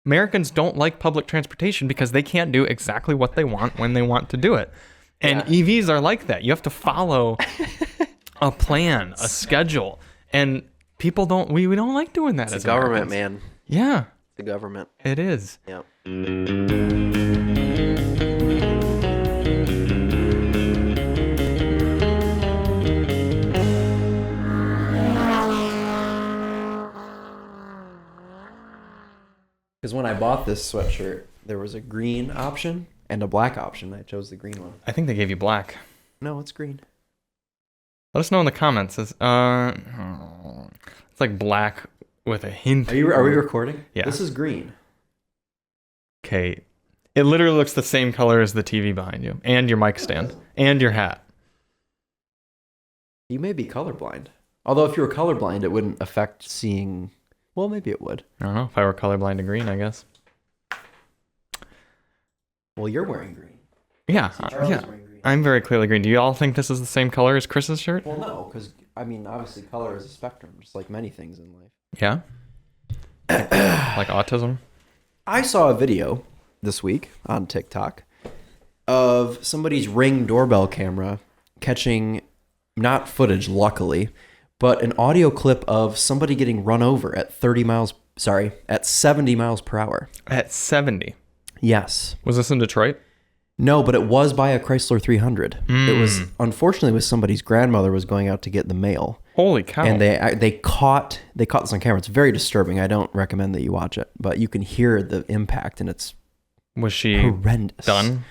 Americans don't like public transportation because they can't do exactly what they want when they want to do it. And EVs are like that. You have to follow a plan, a schedule. And people don't, we don't like doing that as the government, Americans. man. Yeah. The government. It is. Yeah. Because when I bought this sweatshirt, there was a green option and a black option. I chose the green one. I think they gave you black. No, it's green. Let us know in the comments. It's like black with a hint. Are we recording? Yeah. This is green. Okay. It literally looks the same color as the TV behind you, and your mic stand, and your hat. You may be colorblind. Although if you were colorblind, it wouldn't affect seeing. Well, maybe it would. I don't know. If I were colorblind to green, I guess. Well, you're wearing green. Yeah. Charlie's wearing green. I'm very clearly green. Do you all think this is the same color as Chris's shirt? Well, no, because, I mean, obviously color is a spectrum, just like many things in life. Yeah? Like autism? I saw a video this week on TikTok of somebody's Ring doorbell camera catching, not footage, luckily, but an audio clip of somebody getting run over at 70 miles per hour. At 70? Yes. Was this in Detroit? No, but it was by a Chrysler 300. It was, unfortunately, with somebody's grandmother was going out to get the mail. Holy cow. And they caught this on camera. It's very disturbing. I don't recommend that you watch it, but you can hear the impact, and it's Was she horrendous. done?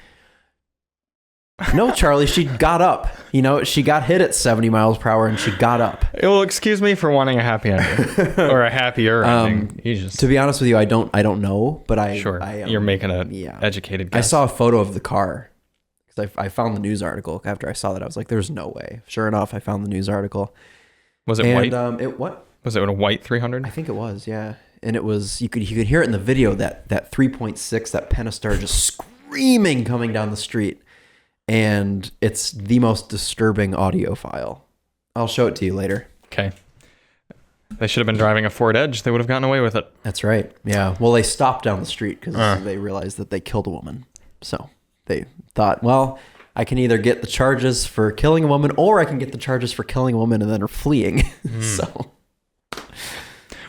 No, Charlie, she got up. You know, she got hit at 70 miles per hour and she got up. Well, excuse me for wanting a happy ending. Or a happier ending. You just, To be honest with you, I don't know, but I... sure. I, You're making an educated guess. I saw a photo of the car because I found the news article. After I saw that, I was like, there's no way. Sure enough, I found the news article. Was it white? What? Was it a white 300? I think it was, yeah. And it was, you could hear it in the video, that 3.6, that Pentastar just screaming coming down the street. And it's the most disturbing audio file. I'll show it to you later. Okay. They should have been driving a Ford Edge. They would have gotten away with it. That's right. Yeah. Well, they stopped down the street because they realized that they killed a woman. So they thought, well, I can either get the charges for killing a woman or I can get the charges for killing a woman and then her fleeing. So.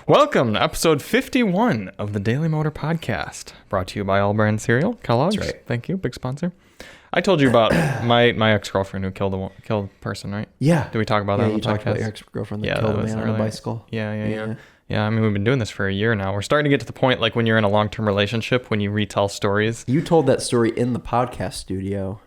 Welcome to episode 51 of the Daily Motor Podcast, brought to you by All Brand Cereal. Kellogg's. That's right. Thank you. Big sponsor. I told you about my ex-girlfriend who killed a person, right? Yeah. Did we talk about that on the you talked podcast? about your ex-girlfriend that Yeah, killed that a was man on a earlier. bicycle. Yeah. I mean, we've been doing this for a year now. We're starting to get to the point, like when you're in a long-term relationship, when you retell stories. You told that story in the podcast studio.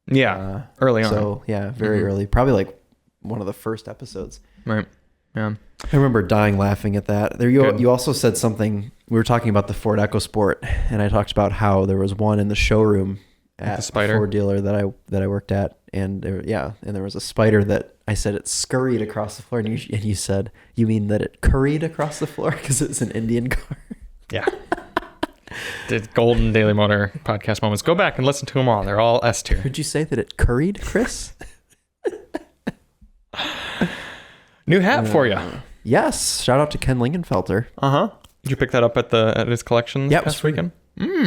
Yeah, early on. So, yeah, very early. Probably like one of the first episodes. Right. Yeah. I remember dying laughing at that. You also said something. We were talking about the Ford EcoSport, and I talked about how there was one in the showroom at the Spider? a Ford dealer that I worked at, and there was a Spider that I said it scurried across the floor, and you said, you mean that it curried across the floor because it's an Indian car? Yeah. The golden Daily Motor Podcast moments. Go back and listen to them all. They're all S tier. Could you say that it curried, Chris? New hat for you. Yes. Shout out to Ken Lingenfelter. Did you pick that up at his collection this Yeah, it was past free. weekend?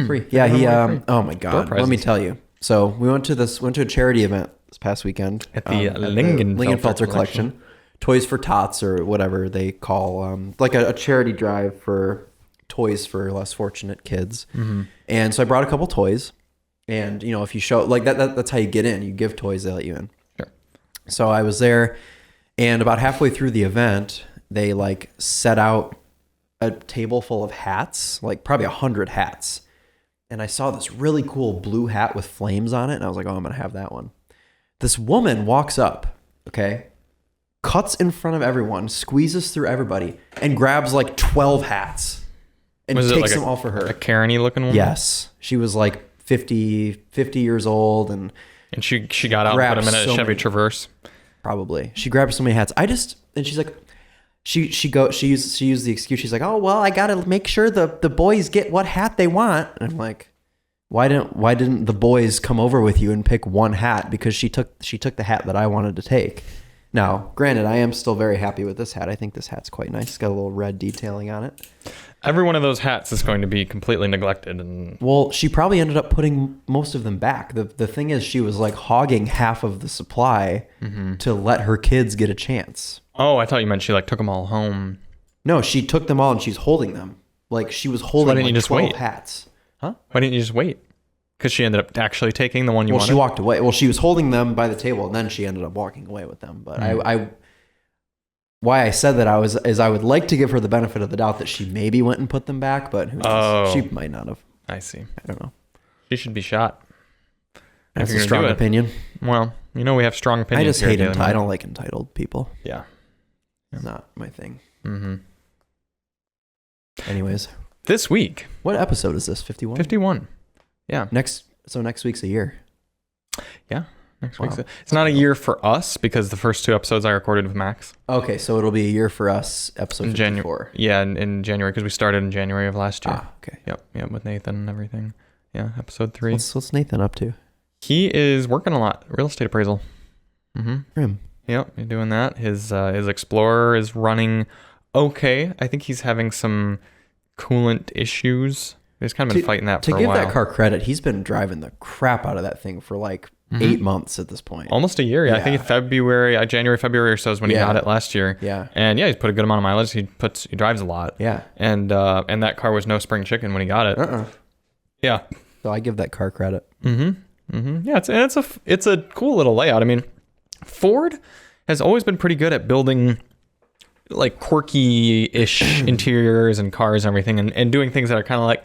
Free. Yeah, he oh my god. Door Let me prizes. tell you. So we went to a charity event this past weekend At the Lingenfelter collection. Toys for Tots, or whatever they call like a charity drive for toys for less fortunate kids. And so I brought a couple toys, and if you show like that's how you get in. You give toys, they let you in. Sure. So I was there, and about halfway through the event, they like set out a table full of hats, like probably 100 hats. And I saw this really cool blue hat with flames on it. And I was like, oh, I'm going to have that one. This woman walks up, okay, cuts in front of everyone, squeezes through everybody, and grabs like 12 hats and takes them all for her. A Karen-y looking woman? Yes. She was like 50 years old. And she got out and put them in a Chevy Traverse. Probably. She grabbed so many hats. And she's like, She used the excuse. She's like, oh well, I gotta make sure the boys get what hat they want. And I'm like, why didn't the boys come over with you and pick one hat? Because she took the hat that I wanted to take. Now, granted, I am still very happy with this hat. I think this hat's quite nice. It's got a little red detailing on it. Every one of those hats is going to be completely neglected. And well, she probably ended up putting most of them back. The thing is, she was like hogging half of the supply to let her kids get a chance. Oh, I thought you meant she like took them all home. No, she took them all and she's holding them. Like she was holding why didn't you just 12 wait? hats. Huh? Why didn't you just wait? Because she ended up actually taking the one you wanted? Well, she walked away. Well, she was holding them by the table and then she ended up walking away with them. But why I said that is I would like to give her the benefit of the doubt that she maybe went and put them back, but who knows? She might not have. I see. I don't know. She should be shot. That's a strong opinion. Well, we have strong opinions. I just hate I don't like entitled people. Yeah. It's not my thing. Mm-hmm. Anyways. This week. What episode is this? 51? 51. Yeah. Next week's a year. Yeah. Next week's it's not a year for us because the first 2 episodes I recorded with Max. Okay, so it'll be a year for us, episode 54. Yeah, in January, because we started in January of last year. Ah, okay. Yep, with Nathan and everything. Yeah, episode 3. What's Nathan up to? He is working a lot. Real estate appraisal. Him. Yep, you're doing that. His Explorer is running okay. I think he's having some coolant issues. He's kind of been fighting that for a while. To give that car credit, he's been driving the crap out of that thing for like 8 months at this point. Almost a year. Yeah. I think in January, February or so is when he got it last year. Yeah. And he's put a good amount of mileage. He drives a lot. Yeah. And that car was no spring chicken when he got it. Yeah. So I give that car credit. Yeah, it's a cool little layout. I mean, Ford has always been pretty good at building like quirky-ish interiors and cars and everything and doing things that are kind of like,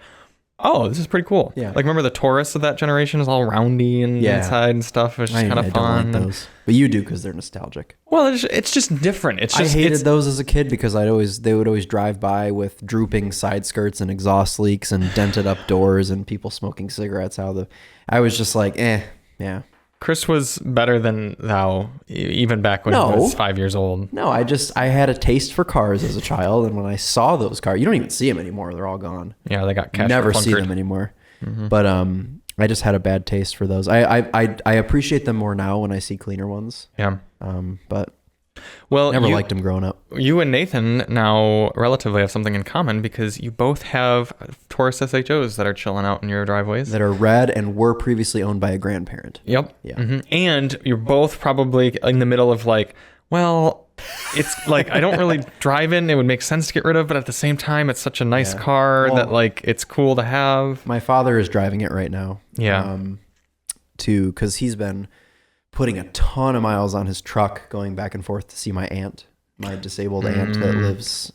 oh, this is pretty cool. Yeah. Like, remember the Taurus of that generation is all roundy and inside and stuff. It's just kind of fun. I don't like those. But you do because they're nostalgic. Well, it's just different. I hated those as a kid because they would always drive by with drooping side skirts and exhaust leaks and dented up doors and people smoking cigarettes out of the... I was just like, yeah. Chris was better than thou, even back when he was 5 years old. No, I had a taste for cars as a child, and when I saw those cars, you don't even see them anymore. They're all gone. Yeah, they got cash. Never see them anymore. But I just had a bad taste for those. I appreciate them more now when I see cleaner ones. Yeah. But well, never liked them growing up. You and Nathan now relatively have something in common because you both have Taurus SHOs that are chilling out in your driveways. That are red and were previously owned by a grandparent. Yep. Yeah. And you're both probably in the middle of like, well, it's like, I don't really drive in. It would make sense to get rid of, but at the same time, it's such a nice car that like, it's cool to have. My father is driving it right now. Yeah. Because he's been putting a ton of miles on his truck going back and forth to see my disabled aunt that lives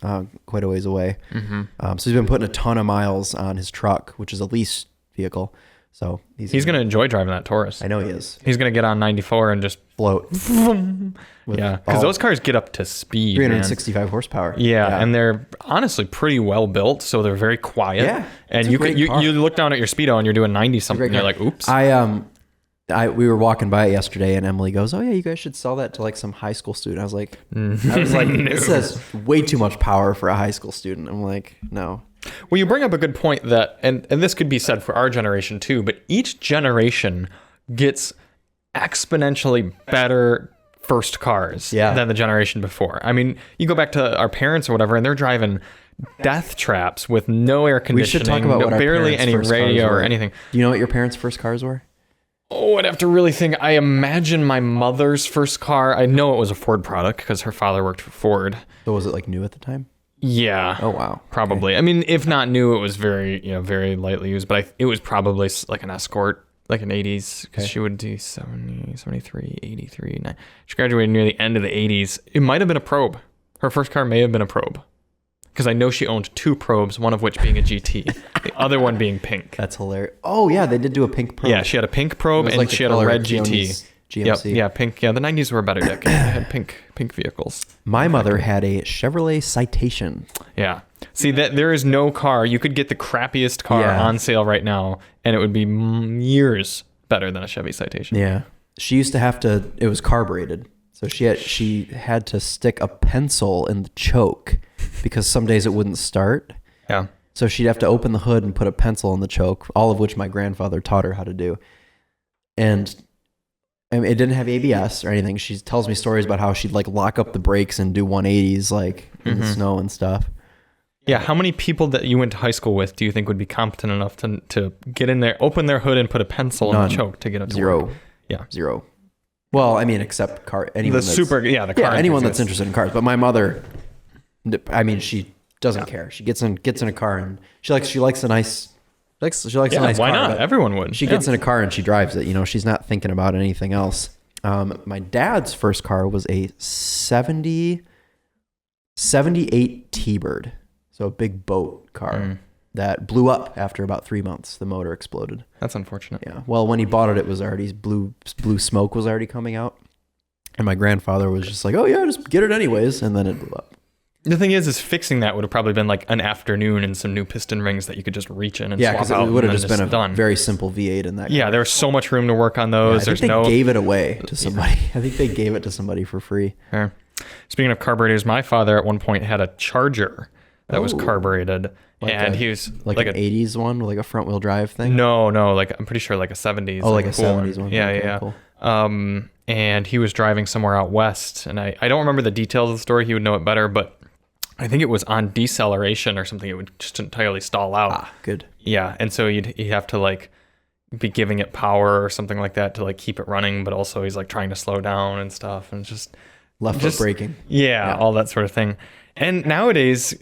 quite a ways away. So he's been putting a ton of miles on his truck, which is a lease vehicle. So he's going to enjoy driving that Taurus. I know he is. He's going to get on 94 and just float. Yeah, because those cars get up to speed. 365 horsepower. Yeah, and they're honestly pretty well built, so they're very quiet. Yeah, and you look down at your speedo and you're doing 90 something. You're like, oops. We were walking by it yesterday, and Emily goes, "Oh yeah, you guys should sell that to like some high school student." I was like, no. This has way too much power for a high school student. I'm like, no. Well, you bring up a good point that, and this could be said for our generation too, but each generation gets exponentially better first cars than the generation before. I mean, you go back to our parents or whatever, and they're driving death traps with no air conditioning, we should talk about barely any radio or anything. Do you know what your parents' first cars were? Oh, I'd have to really think. I imagine my mother's first car, I know it was a Ford product because her father worked for Ford. So was it like new at the time? Yeah. Oh, wow. Probably. Okay. I mean, if not new, it was very, very lightly used, but it was probably like an Escort, like an 80s, because she would do 70, 73, 83. She graduated near the end of the 80s. It might have been a Probe. Her first car may have been a Probe. Because I know she owned 2 Probes, one of which being a GT, the other one being pink. That's hilarious. Oh, yeah, they did do a pink Probe. Yeah, she had a pink Probe and she had a red GT. GMC. Yep, yeah, pink. Yeah, the 90s were a better decade. They had pink vehicles. My mother had a Chevrolet Citation. Yeah. See, that there is no car. You could get the crappiest car on sale right now, and it would be years better than a Chevy Citation. Yeah. She used to have to, it was carbureted. So she had to stick a pencil in the choke because some days it wouldn't start. Yeah. So she'd have to open the hood and put a pencil in the choke, all of which my grandfather taught her how to do. And I mean, it didn't have ABS or anything. She tells me stories about how she'd like lock up the brakes and do 180s like in the snow and stuff. Yeah, how many people that you went to high school with do you think would be competent enough to get in there, open their hood, and put a pencil in the choke to get it to Zero. work? Yeah. Zero. Well, I mean, except anyone the car. Anyone that's interested in cars. But my mother, I mean, she doesn't care. She gets in a car and she likes a nice. She likes a nice why car. not? Everyone would. She gets in a car and she drives it. You know, she's not thinking about anything else. My dad's first car was a 78 T-Bird. So a big boat car that blew up after about 3 months. The motor exploded. That's unfortunate. Yeah. Well, when he bought it, it was already blue smoke was already coming out. And my grandfather was just like, oh yeah, just get it anyways. And then it blew up. The thing is fixing that would have probably been like an afternoon and some new piston rings that you could just reach in and swap out. Yeah, because it would have just been a done. very simple V8 in that car. Yeah, there was so much room to work on those. Yeah, I think they gave it away to somebody. I think they gave it to somebody for free. Yeah. Speaking of carburetors, my father at one point had a Charger that was carbureted. He was like an 80s one, like a front wheel drive thing? No, like I'm pretty sure like a 70s. Oh, like a 70s one. Yeah, okay, yeah. Cool. And he was driving somewhere out west, and I don't remember the details of the story. He would know it better, but I think it was on deceleration or something. It would just entirely stall out. Ah, good. Yeah, and so you'd have to like be giving it power or something like that to like keep it running, but also he's like trying to slow down and stuff, and just left foot braking. Yeah, all that sort of thing. And nowadays,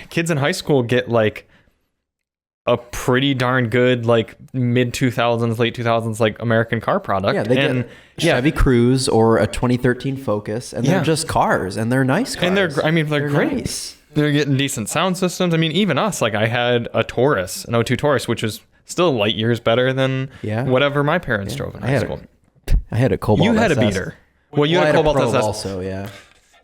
kids in high school get like a pretty darn good like mid 2000s, late 2000s like American car product. Yeah, they get Chevy Cruze or a 2013 Focus, and they're just cars, and they're nice cars. And they're great. Nice. They're getting decent sound systems. I mean, even us, like I had a Taurus, an 02 Taurus, which was still light years better than whatever my parents drove in high school. I had a Cobalt. You had SS. a beater. Well, you had a Cobalt SS also, yeah.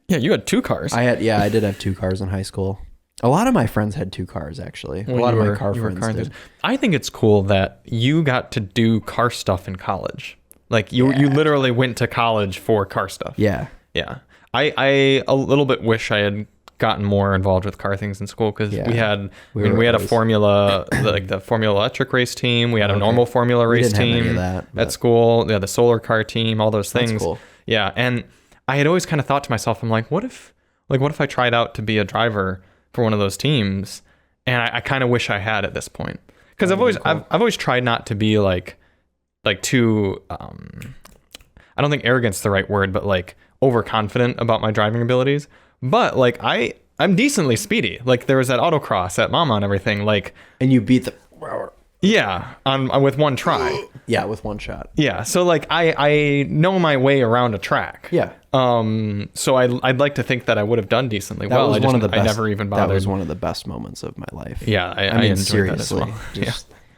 Yeah, you had two cars. I did have two cars in high school. A lot of my friends had two cars, actually. A lot of my car friends did. I think it's cool that you got to do car stuff in college. Like you literally went to college for car stuff. Yeah. Yeah. I a little bit wish I had gotten more involved with car things in school because we had a Formula, like the Formula Electric race team. We had a normal Formula race team at school. Yeah, the solar car team, all those things. That's cool. Yeah, and I had always kind of thought to myself, I'm like, what if I tried out to be a driver for one of those teams? And I kind of wish I had at this point, because I've always tried not to be like too I don't think arrogant's the right word, but like overconfident about my driving abilities. But like I'm decently speedy. Like there was that autocross at Mama and everything. Like, and you beat the on with one try. Yeah, with one shot. Yeah, so like I know my way around a track. Yeah. So I'd like to think that I would have done decently well. I never even bothered. That was one of the best moments of my life. Yeah, I mean, enjoyed that as well.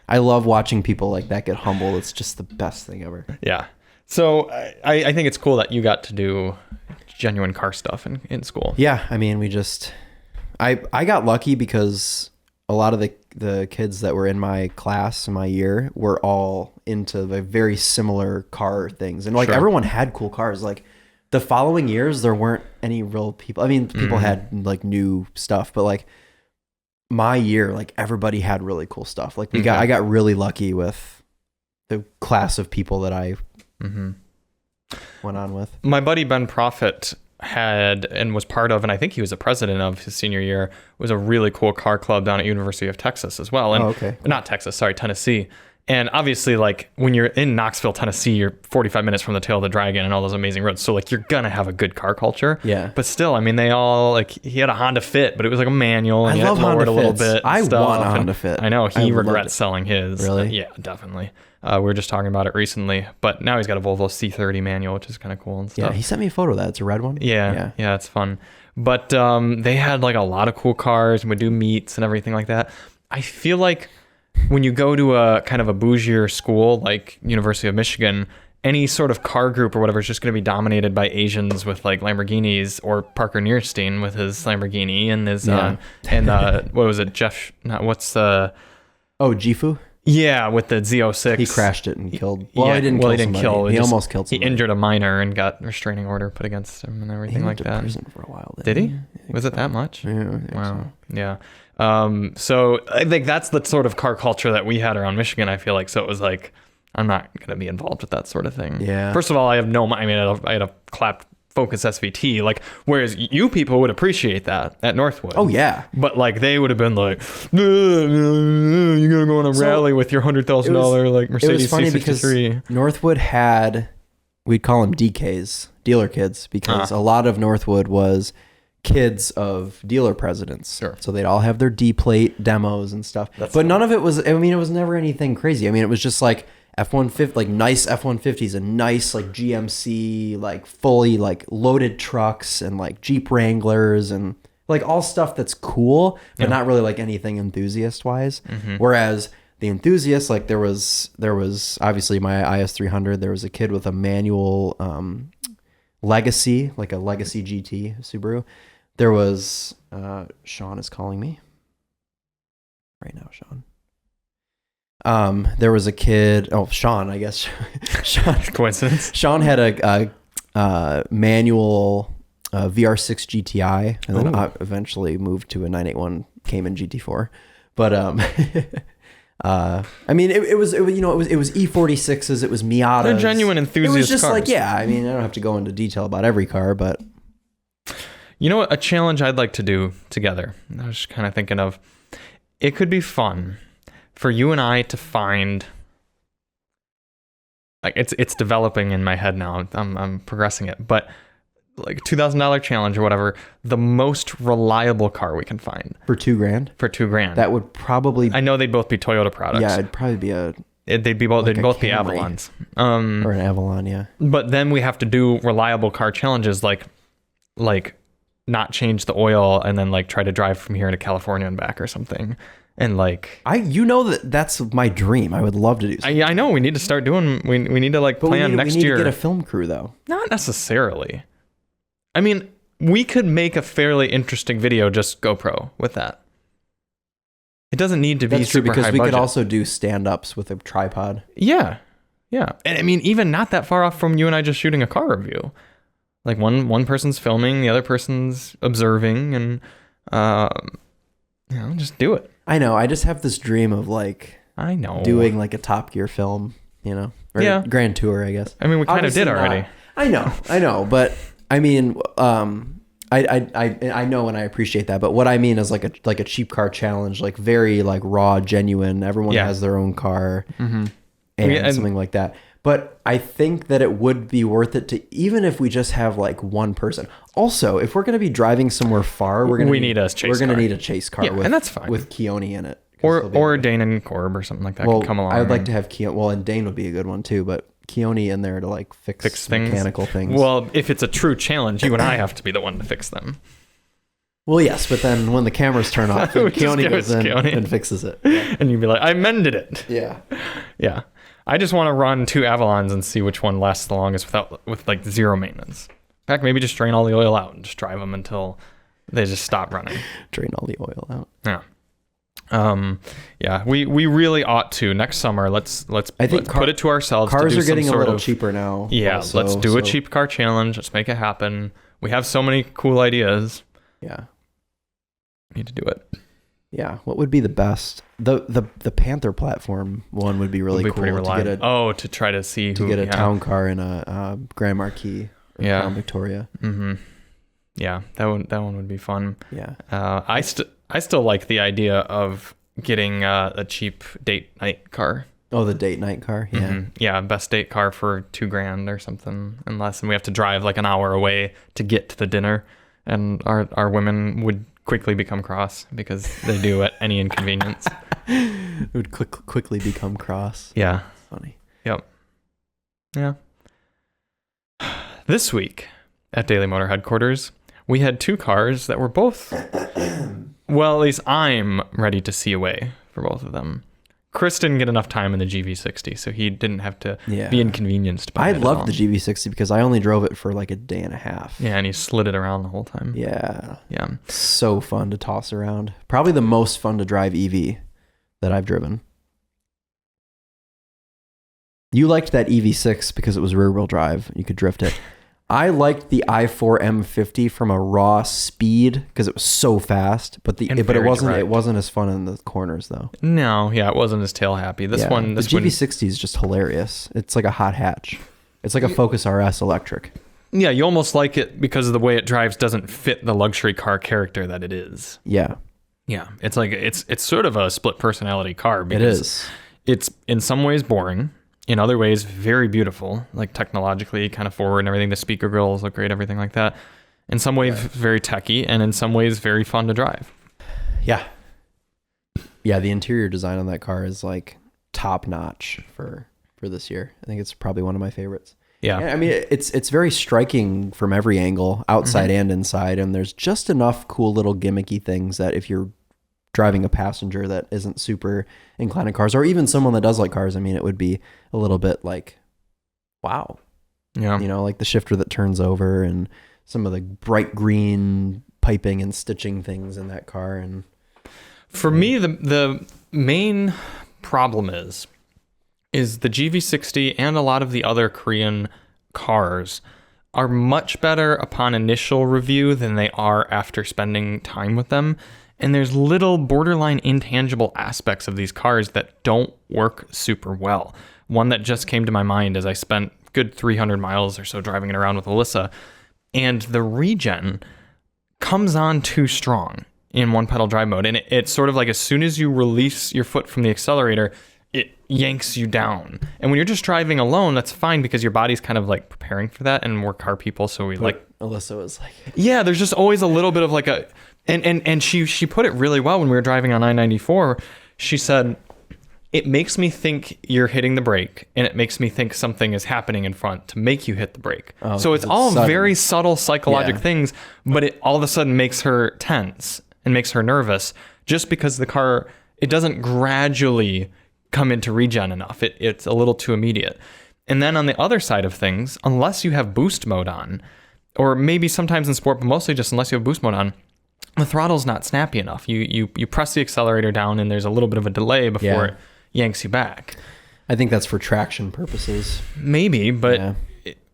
I love watching people like that get humble. It's just the best thing ever. Yeah. So I think it's cool that you got to do genuine car stuff in school. Yeah, I mean, I got lucky because a lot of the kids that were in my class in my year were all into the very similar car things, and like everyone had cool cars. Like the following years, there weren't any real people. I mean, people had like new stuff, but like my year, like everybody had really cool stuff. Like I got really lucky with the class of people that I went on with. My buddy Ben Profit had and was part of, and I think he was the president of his senior year, was a really cool car club down at University of Texas as well. And not Texas, sorry, Tennessee. And obviously, like when you're in Knoxville, Tennessee, you're 45 minutes from the tail of the dragon and all those amazing roads. So like you're gonna have a good car culture. Yeah. But still, I mean, they all like he had a Honda Fit, but it was like a manual. And I love Honda Fits. A little bit. I want a Honda Fit. I know he regrets selling his. Really? Yeah, definitely. We were just talking about it recently, but now he's got a Volvo C30 manual, which is kind of cool and stuff. Yeah, he sent me a photo of that. It's a red one. Yeah, it's fun. But they had like a lot of cool cars and would do meets and everything like that. I feel like when you go to a kind of a bougier school like University of Michigan, any sort of car group or whatever is just going to be dominated by Asians with like Lamborghinis, or Parker Nierstein with his Lamborghini and his what was it? Jifu? Yeah, with the Z06. He crashed it and killed. Well, he didn't kill. He almost killed somebody. He injured a minor and got a restraining order put against him and everything like that. He went to prison for a while. Did he? Was it that much? Yeah. Wow. So. Yeah. So I think that's the sort of car culture that we had around Michigan, I feel like. So it was like I'm not going to be involved with that sort of thing. Yeah. First of all, I have no, I mean, I had a clapped Focus SVT, like, whereas you people would appreciate that at Northwood. Oh yeah. But like they would have been like, you're gonna go on a rally with your $100,000 like Mercedes it was funny C63. because Northwood had, we'd call them DKs, dealer kids, because a lot of Northwood was kids of dealer presidents. Sure. So they'd all have their D plate demos and stuff. But none of it was, I mean, it was never anything crazy. I mean, it was just like F-150, like nice F-150s and nice like GMC, like fully like loaded trucks and like Jeep Wranglers and like all stuff that's cool, but not really like anything enthusiast wise. Whereas the enthusiasts, like there was obviously my IS300, there was a kid with a manual Legacy, like a Legacy GT Subaru. There was, Sean is calling me right now, Sean. There was a kid, Sean, I guess. Sean, Coincidence. Sean had a manual VR6 GTI, and then eventually moved to a 981 Cayman GT4. But I mean, it was E46s, it was Miatas. They're genuine enthusiast It was just cars. like, yeah, I mean, I don't have to go into detail about every car, but you know what? A challenge I'd like to do together. I was just kind of thinking of, it could be fun for you and I to find, like it's developing in my head now. I'm progressing it, but like $2,000 challenge or whatever, the most reliable car we can find for $2,000, for $2,000. that would probably, I know they'd both be Toyota products. yeah, it'd probably be They'd both be Camry. Avalons. Or an Avalon, yeah. But then we have to do reliable car challenges, like not change the oil and then like try to drive from here to California and back or something. And like that's my dream. I would love to do something. I know we need to start doing, we need to like plan next year. We need to get a film crew though. Not necessarily. I mean, we could make a fairly interesting video just GoPro with that. It doesn't need to be That's true, super because high we budget. could also do stand-ups with a tripod. Yeah. And I mean, even not that far off from you and I just shooting a car review. Like one person's filming, the other person's observing, and just do it. I know. I just have this dream of like doing like a Top Gear film, or Grand Tour, I guess. I mean, we kind of did already. I know, but I mean, I know and I appreciate that, but what I mean is like a cheap car challenge, like very like raw, genuine. Everyone has their own car, and something like that. But I think that it would be worth it to, even if we just have like one person. Also, if we're going to be driving somewhere far, we're going to need a chase car, and that's fine, with Keone in it, or Dane and Corb or something like that could come along. I would like to have Keone. Well, and Dane would be a good one too, but Keone in there to like fix things, mechanical things. Well, if it's a true challenge, you and I have to be the one to fix them. Well, yes, but then when the cameras turn off, Keone goes in and fixes it, and you'd be like, "I mended it." Yeah. I just want to run 2 Avalons and see which one lasts the longest with like zero maintenance. In fact, maybe just drain all the oil out and just drive them until they just stop running. Drain all the oil out. Yeah. We really ought to next summer. Let's put it to ourselves. Cars to do are getting some a sort little of, cheaper now. Yeah, also, let's do a cheap car challenge. Let's make it happen. We have so many cool ideas. Yeah, we need to do it. Yeah, what would be the best? The Panther platform one would be really cool. Pretty reliable. To try to see to get a town car in a Grand Marquis or Crown Victoria. Mm-hmm. Yeah, that one would be fun. Yeah. I still like the idea of getting a cheap date night car. Oh, the date night car. Yeah. Mm-hmm. Yeah, best date car for $2,000 or something, and less, and we have to drive like an hour away to get to the dinner, and our women would quickly become cross because they do at any inconvenience. It would quickly become cross. Yeah. Funny. Yep. Yeah. This week at Daily Motor Headquarters, we had 2 cars that were both, well, at least I'm ready to see away for both of them. Chris didn't get enough time in the GV60, so he didn't have to be inconvenienced by it. I loved the GV60 because I only drove it for like a day and a half. Yeah, and he slid it around the whole time. Yeah. Yeah. So fun to toss around. Probably the most fun to drive EV that I've driven. You liked that EV6 because it was rear-wheel drive. You could drift it. I liked the i4 M50 from a raw speed because it was so fast, but it wasn't as fun in the corners though. No, yeah, it wasn't as tail happy. The GV60 is just hilarious. It's like a hot hatch. It's like a Focus RS electric. Yeah, you almost like it because of the way it drives doesn't fit the luxury car character that it is. Yeah. Yeah, it's like it's sort of a split personality car because it is. It's in some ways boring. In other ways, very beautiful, like technologically kind of forward and everything. The speaker grills look great, everything like that. In some ways, very techy, and in some ways, very fun to drive. Yeah. Yeah, the interior design on that car is like top notch for this year. I think it's probably one of my favorites. Yeah. I mean, it's very striking from every angle, outside and inside, and there's just enough cool little gimmicky things that if you're driving a passenger that isn't super inclined to cars, or even someone that does like cars, I mean, it would be a little bit like, wow. Yeah. You know, like the shifter that turns over and some of the bright green piping and stitching things in that car. And for me, the main problem is the GV60 and a lot of the other Korean cars are much better upon initial review than they are after spending time with them. And there's little borderline intangible aspects of these cars that don't work super well. One that just came to my mind as I spent good 300 miles or so driving it around with Alyssa, and the regen comes on too strong in one pedal drive mode. And it's sort of like as soon as you release your foot from the accelerator, it yanks you down. And when you're just driving alone, that's fine because your body's kind of like preparing for that, and we're car people, so Alyssa was like, yeah, there's just always a little bit of like a, and she put it really well when we were driving on I-94. She said, it makes me think you're hitting the brake, and it makes me think something is happening in front to make you hit the brake. Oh, so it's all sudden. Very subtle psychological things, but it all of a sudden makes her tense and makes her nervous just because the car, it doesn't gradually come into regen enough. It's a little too immediate. And then on the other side of things, unless you have boost mode on, or maybe sometimes in sport, but mostly just unless you have boost mode on, the throttle's not snappy enough. You press the accelerator down and there's a little bit of a delay before it yanks you back. I think that's for traction purposes. Maybe, but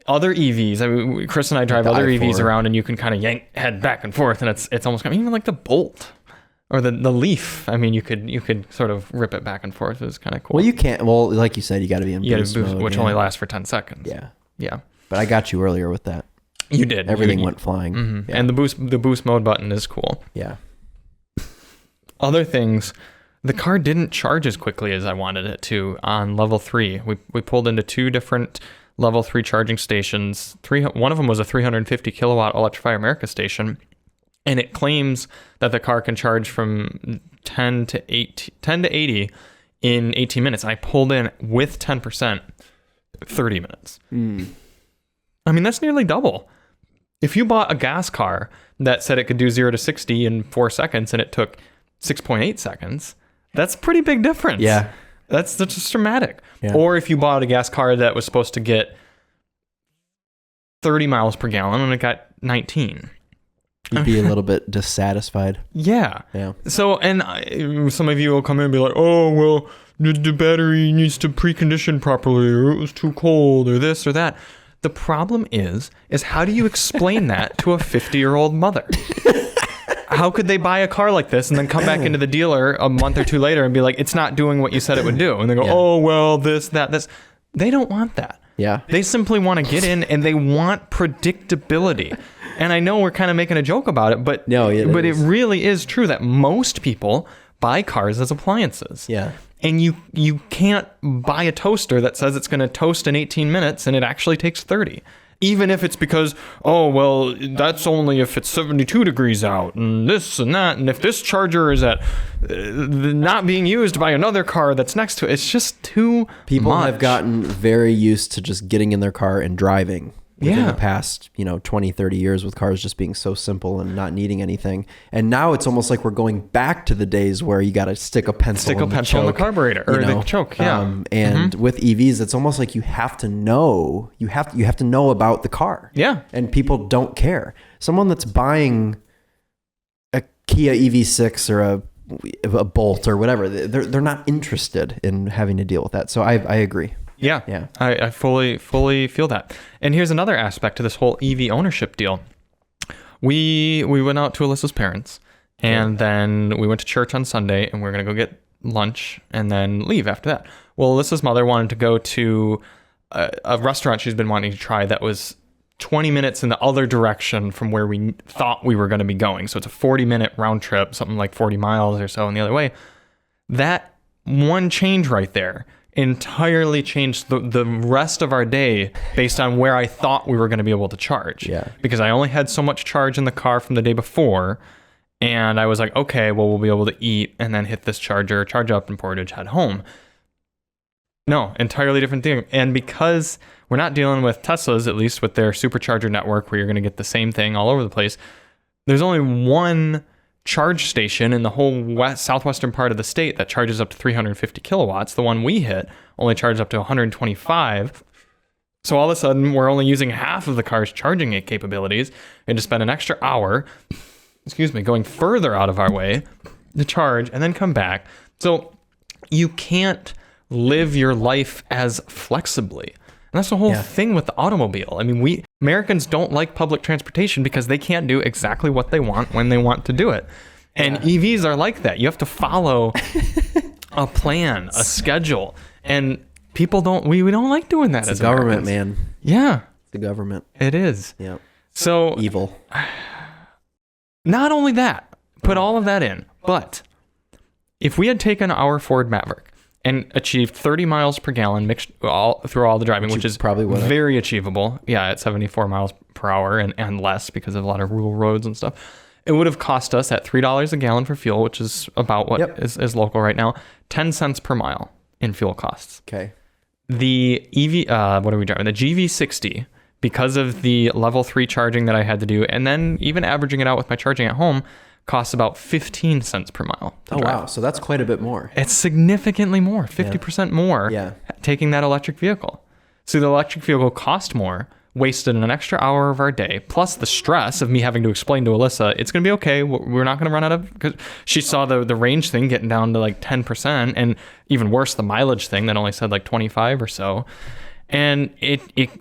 other EVs, I mean, Chris and I drive other EVs around and you can kind of head back and forth, and it's almost even like the Bolt or the Leaf. I mean, you could sort of rip it back and forth. It was kind of cool. Well, you can't. Well, like you said, you got to be in boost mode, which only lasts for 10 seconds. Yeah. But I got you earlier with that. You did. Everything went flying. Mm-hmm. Yeah. And the boost mode button is cool. Yeah. Other things, the car didn't charge as quickly as I wanted it to on level 3. We pulled into 2 different level 3 charging stations. One of them was a 350 kilowatt Electrify America station, and it claims that the car can charge from 10 to 80 in 18 minutes. And I pulled in with 10%, 30 minutes. I mean, that's nearly double. If you bought a gas car that said it could do 0 to 60 in 4 seconds and it took 6.8 seconds, that's a pretty big difference. Yeah. That's just dramatic. Yeah. Or if you bought a gas car that was supposed to get 30 miles per gallon and it got 19. You'd be a little bit dissatisfied. Yeah. Yeah. So, and some of you will come in and be like, oh, well, the battery needs to precondition properly, or it was too cold, or this or that. The problem is how do you explain that to a 50-year-old mother? How could they buy a car like this and then come back into the dealer a month or 2 later and be like, it's not doing what you said it would do? And they go, oh, well, this. They don't want that. Yeah. They simply want to get in and they want predictability. And I know we're kind of making a joke about it, but it really is true that most people buy cars as appliances. Yeah. And you can't buy a toaster that says it's going to toast in 18 minutes and it actually takes 30. Even if it's because, oh, well, that's only if it's 72 degrees out and this and that. And if this charger is at not being used by another car that's next to it, it's just too People much. have gotten very used to just getting in their car and driving. Within the past, 20, 30 years with cars just being so simple and not needing anything. And now it's almost like we're going back to the days where you got to stick a pencil in the carburetor or the choke. Yeah. And with EVs, it's almost like you have to know, you have to know about the car. Yeah. And people don't care. Someone that's buying a Kia EV6 or a Bolt or whatever, they're not interested in having to deal with that. So I agree. Yeah. Yeah. I fully feel that. And here's another aspect to this whole EV ownership deal. We went out to Alyssa's parents, and then we went to church on Sunday, and we are going to go get lunch and then leave after that. Well, Alyssa's mother wanted to go to a restaurant she's been wanting to try that was 20 minutes in the other direction from where we thought we were going to be going. So it's a 40-minute round trip, something like 40 miles or so in the other way. That one change right there entirely changed the rest of our day based on where I thought we were going to be able to charge. Yeah. Because I only had so much charge in the car from the day before. And I was like, okay, well, we'll be able to eat and then hit this charger, charge up in Portage, head home. No, entirely different thing. And because we're not dealing with Teslas, at least with their supercharger network where you're going to get the same thing all over the place, there's only one charge station in the whole southwestern part of the state that charges up to 350 kilowatts. The one we hit only charges up to 125. So all of a sudden, we're only using half of the car's charging capabilities and to spend an extra hour, going further out of our way to charge and then come back. So you can't live your life as flexibly. And that's the whole thing with the automobile. I mean, Americans don't like public transportation because they can't do exactly what they want when they want to do it. And EVs are like that. You have to follow a plan, a schedule. And people we don't like doing that as the government, Americans. man. Yeah. The government. It is. Yeah. So evil. Not only that, put all of that in, but if we had taken our Ford Maverick and achieved 30 miles per gallon mixed through all the driving, which is probably very achievable. Yeah, at 74 miles per hour and less because of a lot of rural roads and stuff. It would have cost us at $3 a gallon for fuel, which is about what is local right now, 10 cents per mile in fuel costs. Okay. The EV, what are we driving? The GV60, because of the level 3 charging that I had to do, and then even averaging it out with my charging at home, costs about 15 cents per mile. Oh, wow. So that's quite a bit more. It's significantly more, 50% more taking that electric vehicle. So the electric vehicle cost more, wasted an extra hour of our day, plus the stress of me having to explain to Alyssa, it's going to be okay. We're not going to run out of, because she saw the range thing getting down to like 10%, and even worse, the mileage thing that only said like 25 or so. And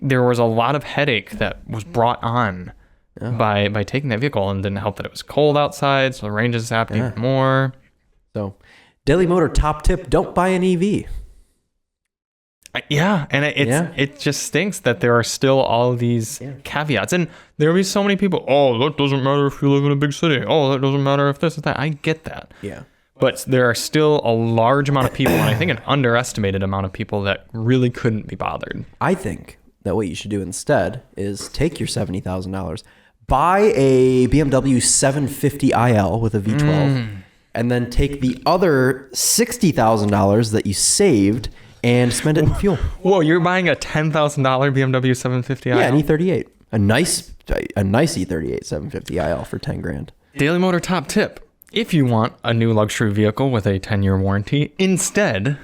there was a lot of headache that was brought on by taking that vehicle, and didn't help that it was cold outside, so the range is zapped even more. So, Daily Motor top tip: don't buy an EV. Yeah, and it just stinks that there are still all these caveats, and there will be so many people. Oh, that doesn't matter if you live in a big city. Oh, that doesn't matter if this is that. I get that. Yeah. But there are still a large amount of people, and I think an underestimated amount of people that really couldn't be bothered. I think that what you should do instead is take your $70,000, buy a BMW 750iL with a V12, and then take the other $60,000 that you saved and spend it in fuel. Whoa, you're buying a $10,000 BMW 750iL? Yeah, an E38. A nice E38 750iL for $10,000. Daily Motor top tip. If you want a new luxury vehicle with a 10-year warranty, instead,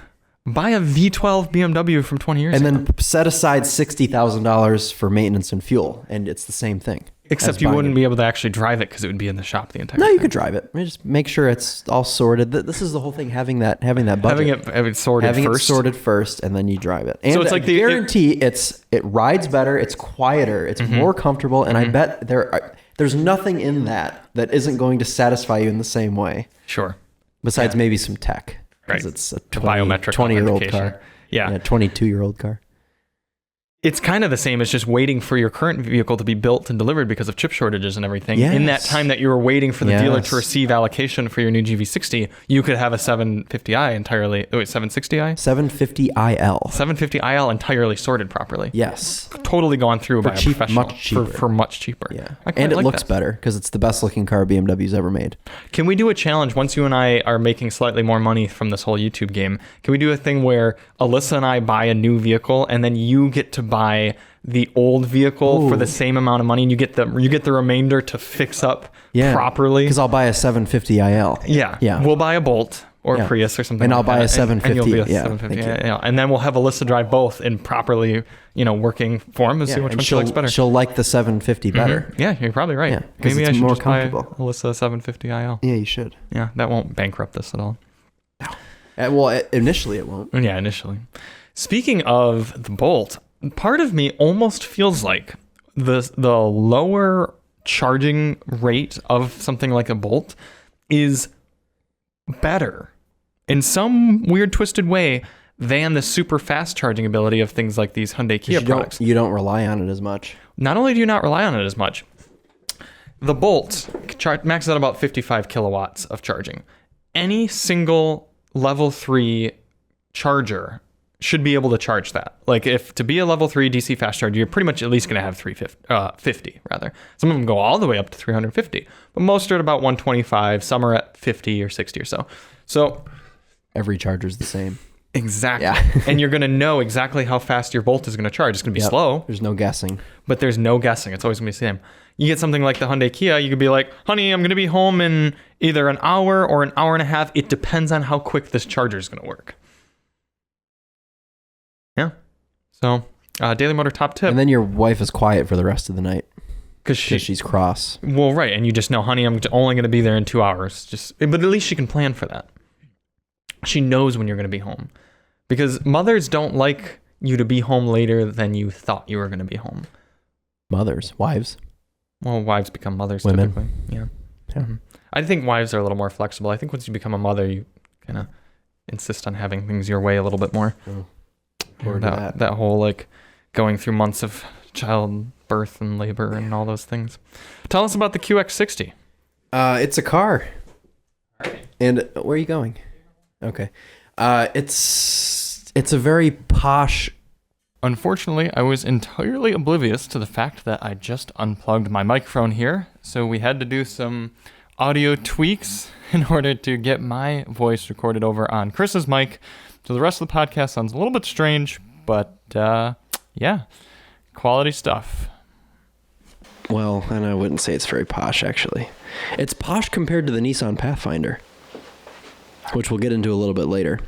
buy a V12 BMW from 20 years ago. And then set aside $60,000 for maintenance and fuel, and it's the same thing. Except you wouldn't be able to actually drive it because it would be in the shop the entire time. No, you could drive it. Just make sure it's all sorted. This is the whole thing, having that budget. Having it sorted first, and then you drive it. And so it's like I guarantee it rides better, it's quieter, it's more comfortable, and I bet there's nothing in that isn't going to satisfy you in the same way. Sure. Besides maybe some tech. Right. It's a biometric 20-year-old car. Yeah. 22-year-old car. It's kind of the same as just waiting for your current vehicle to be built and delivered because of chip shortages and everything. Yes. In that time that you were waiting for the dealer to receive allocation for your new GV60, you could have a 750i entirely. Oh, wait, 760i? 750iL. 750iL entirely sorted properly. Yes. Totally gone through by a professional. Much cheaper. For much cheaper. Yeah. And it looks better because it's the best looking car BMW's ever made. Can we do a challenge once you and I are making slightly more money from this whole YouTube game? Can we do a thing where Alyssa and I buy a new vehicle and then you get to buy the old vehicle for the same amount of money, and you get the remainder to fix up properly? Because I'll buy a 750iL. Yeah. We'll buy a Bolt or Prius or something. And I'll buy a 750. And you'll be a 750. And then we'll have Alyssa drive both in properly, working form and see which one she likes better. She'll like the 750 better. Yeah, you're probably right. Yeah, maybe I should more just buy comfortable. Alyssa 750iL. Yeah, you should. Yeah, that won't bankrupt this at all. Well, initially it won't. Yeah, initially. Speaking of the Bolt, part of me almost feels like the lower charging rate of something like a Bolt is better in some weird twisted way than the super fast charging ability of things like these Hyundai Kia products. You don't rely on it as much. Not only do you not rely on it as much, the Bolt maxes out about 55 kilowatts of charging. Any single level 3 charger should be able to charge that. Like if to be a level 3 DC fast charger, you're pretty much at least going to have 50 rather. Some of them go all the way up to 350, but most are at about 125. Some are at 50 or 60 or so. So every charger's the same. Exactly. Yeah. And you're going to know exactly how fast your Bolt is going to charge. It's going to be slow. There's no guessing. But there's no guessing. It's always going to be the same. You get something like the Hyundai Kia, you could be like, honey, I'm going to be home in either an hour or an hour and a half. It depends on how quick this charger is going to work. Yeah. So, Daily Motor top tip. And then your wife is quiet for the rest of the night. Because she's cross. Well, right. And you just know, honey, I'm only going to be there in 2 hours. But at least she can plan for that. She knows when you're going to be home. Because mothers don't like you to be home later than you thought you were going to be home. Mothers, wives. Well, wives become mothers Women. typically. Yeah. Mm-hmm. I think wives are a little more flexible. I think once you become a mother, you kind of insist on having things your way a little bit more. That whole like going through months of childbirth and labor and all those things. Tell us about the QX60. It's a car. All right. And where are you going? Okay. It's a very posh. Unfortunately, I was entirely oblivious to the fact that I just unplugged my microphone here, so we had to do some audio tweaks in order to get my voice recorded over on Chris's mic. So the rest of the podcast sounds a little bit strange, but yeah, quality stuff. Well, and I wouldn't say it's very posh, actually. It's posh compared to the Nissan Pathfinder, which we'll get into a little bit later.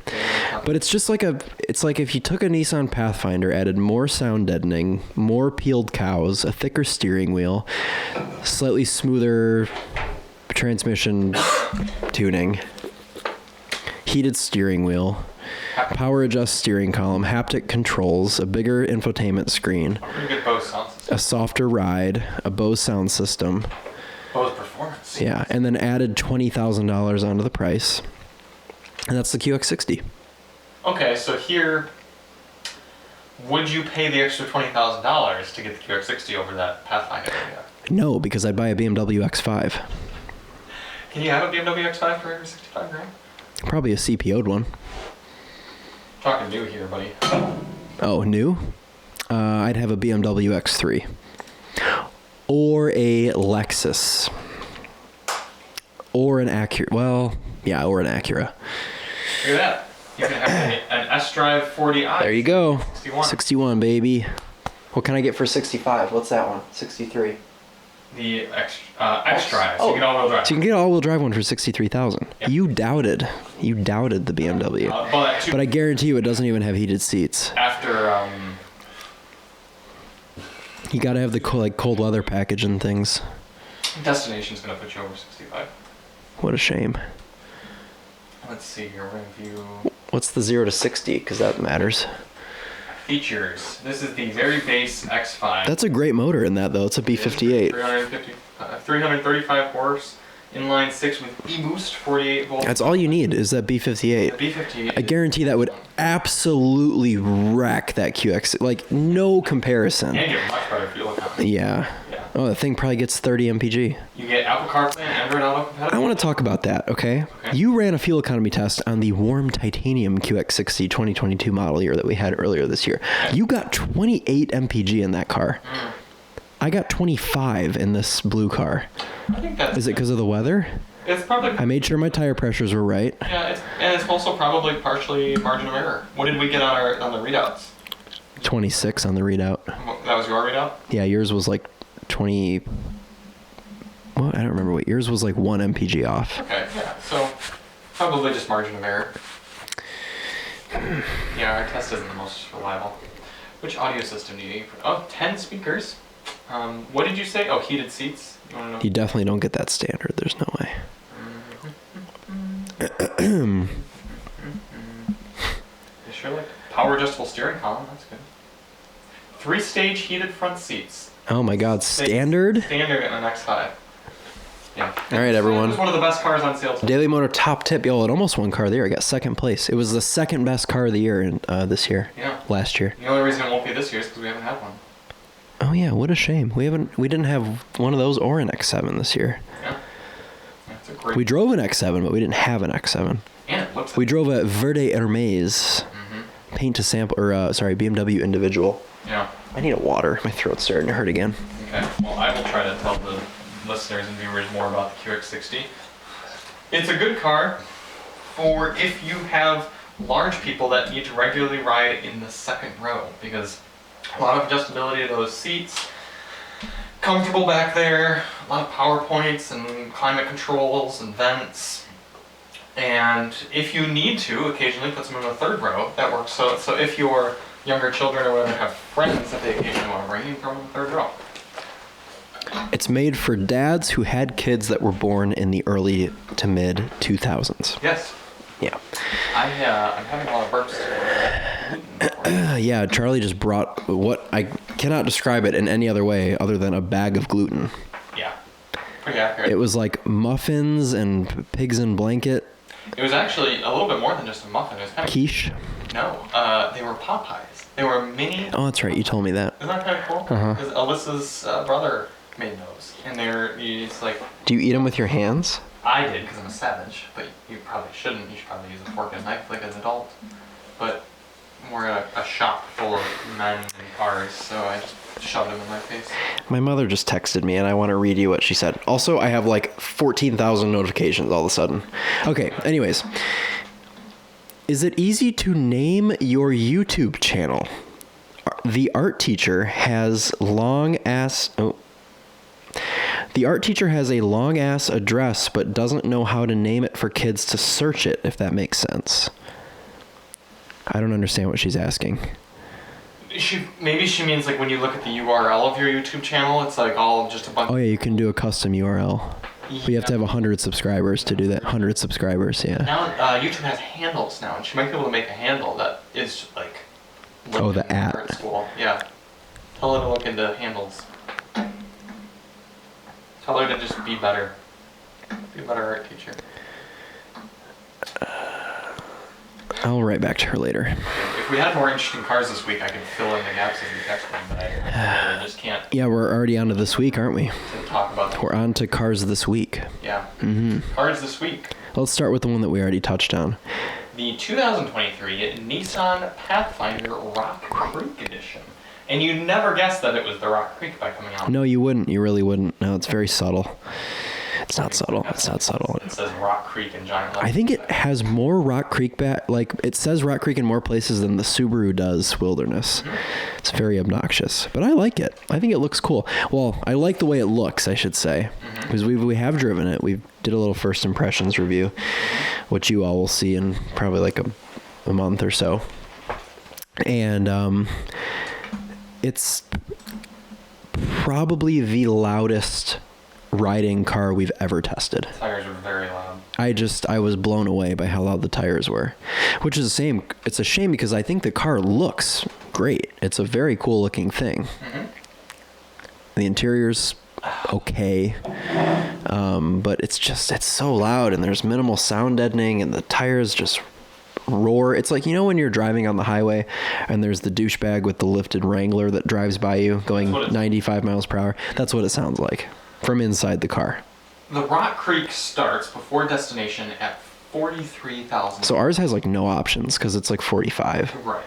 But it's just it's like if you took a Nissan Pathfinder, added more sound deadening, more peeled cows, a thicker steering wheel, slightly smoother transmission tuning, heated steering wheel, power adjust steering column, haptic controls, a bigger infotainment screen, a softer ride, a Bose sound system. Bose performance. Yeah, and then added $20,000 onto the price. And that's the QX60. Okay, so here, would you pay the extra $20,000 to get the QX60 over that Pathfinder? No, because I'd buy a BMW X5. Can you have a BMW X5 for over 65 grand? Probably a CPO'd one. Talking new here, buddy. Oh, new? I'd have a BMW X3. Or a Lexus. Or an Acura. Well, yeah, or an Acura. Look at that. You can have an S-Drive 40i. There you go. 61. 61, baby. What can I get for 65? What's that one? 63. The X-Drive. So you get all-wheel drive. So you can get an all-wheel drive one for 63,000. Yep. You douded the BMW. But I guarantee you it doesn't even have heated seats. After you got to have the cold weather package and things. Destination's going to put you over 65. What a shame. Let's see here. We're going to view... What's the 0 to 60? Because that matters. Features. This is the very base X5. That's a great motor in that, though. It's a B58. 335 horse, inline 6 with e-boost, 48 volts. That's all you need is that B58. The B58. I guarantee that would absolutely wreck that QX. Like, no comparison. And get much better fuel economy. Yeah. Oh, the thing probably gets 30 mpg. You get Apple CarPlay and Android Auto compatible. I want to talk about that, okay? You ran a fuel economy test on the warm titanium QX60 2022 model year that we had earlier this year. Okay. You got 28 mpg in that car. I got 25 in this blue car. I think that's... Is it because of the weather? It's probably... I made sure my tire pressures were right. Yeah, it's also probably partially margin of error. What did we get on the readouts? 26 on the readout. That was your readout? Yeah, yours was like 20... Well, I don't remember what yours was, like 1 mpg off. Okay, yeah, so probably just margin of error. Yeah, our test isn't the most reliable. Which audio system do you need? Oh, 10 speakers. What did you say? Oh, heated seats. You want to know? You definitely don't get that standard. There's no way. The sure like power adjustable steering column. That's good. 3-stage heated front seats. Oh my God, standard? Standard in an X5. Yeah. All right, everyone. It was one of the best cars on sale. Daily Motor top tip. Yo, it almost won car of the year. I got second place. It was the second best car of the year in, this year. Yeah. Last year. The only reason it won't be this year is because we haven't had one. Oh yeah, what a shame. We didn't have one of those or an X7 this year. Yeah. That's a great. We drove an X7, but we didn't have an X7. And it looks. We drove a Verde Hermes paint to sample, or BMW individual. Yeah. I need a water. My throat's starting to hurt again. Okay. Well, I will try to tell the listeners and viewers more about the QX60. It's a good car for if you have large people that need to regularly ride in the second row, because a lot of adjustability to those seats, comfortable back there, a lot of power points and climate controls and vents. And if you need to, occasionally put them in the third row, that works. So if your younger children or whatever have friends that they occasionally want to bring, you can throw them in the third row. It's made for dads who had kids that were born in the early to mid 2000s. Yes. Yeah. I'm having a lot of burps today. Yeah, Charlie just brought what I cannot describe it in any other way other than a bag of gluten. Yeah. Pretty accurate. It was like muffins and pigs in blanket. It was actually a little bit more than just a muffin. It was kind of Quiche. No, they were Popeyes. They were mini. Oh, that's right. You told me that. Isn't that kind of cool? Uh-huh. Because Alyssa's brother made those, and it's like. Do you eat them with your hands? I did because I'm a savage, but you probably shouldn't. You should probably use a fork and knife like an adult. But we're a shop full of men and cars, so I just shoved them in my face. My mother just texted me, and I want to read you what she said. Also, I have like 14,000 notifications all of a sudden. Okay, anyways. Is it easy to name your YouTube channel? The art teacher has a long ass address, but doesn't know how to name it for kids to search it, if that makes sense. I don't understand what she's asking. Maybe she means like when you look at the URL of your YouTube channel, it's like all just a bunch. Oh yeah, you can do a custom URL. But you have to have 100 subscribers to do that. 100 subscribers, yeah. Now YouTube has handles now, and she might be able to make a handle that is like. Oh, the at. At school, yeah. Tell her to look into handles. Tell her to just be better. Be a better art teacher. I'll write back to her later. If we had more interesting cars this week, I could fill in the gaps if you text me, but I just can't. Yeah, we're already on to this week, aren't we? To talk about them. We're on to cars this week. Yeah. Mm-hmm. Cars this week. Let's start with the one that we already touched on. The 2023 Nissan Pathfinder Rock Creek edition. And you never guessed that it was the Rock Creek by coming out. No, you wouldn't. You really wouldn't. No, it's very subtle. It's not subtle. It's not subtle. It says Rock Creek in giant letters. I think it has more Rock Creek like it says Rock Creek in more places than the Subaru does Wilderness. Mm-hmm. It's very obnoxious, but I like it. I think it looks cool. Well, I like the way it looks, I should say, because we have driven it. We did a little first impressions review, which you all will see in probably like a month or so. And it's probably the loudest riding car we've ever tested. Tires are very loud. I was blown away by how loud the tires were, which is it's a shame because I think the car looks great. It's a very cool looking thing. Mm-hmm. The interior's okay, but it's so loud and there's minimal sound deadening and the tires just roar. It's like, when you're driving on the highway and there's the douchebag with the lifted Wrangler that drives by you going 95 miles per hour. That's what it sounds like from inside the car. The Rock Creek starts before destination at 43,000. So ours has like no options because it's like 45. Right.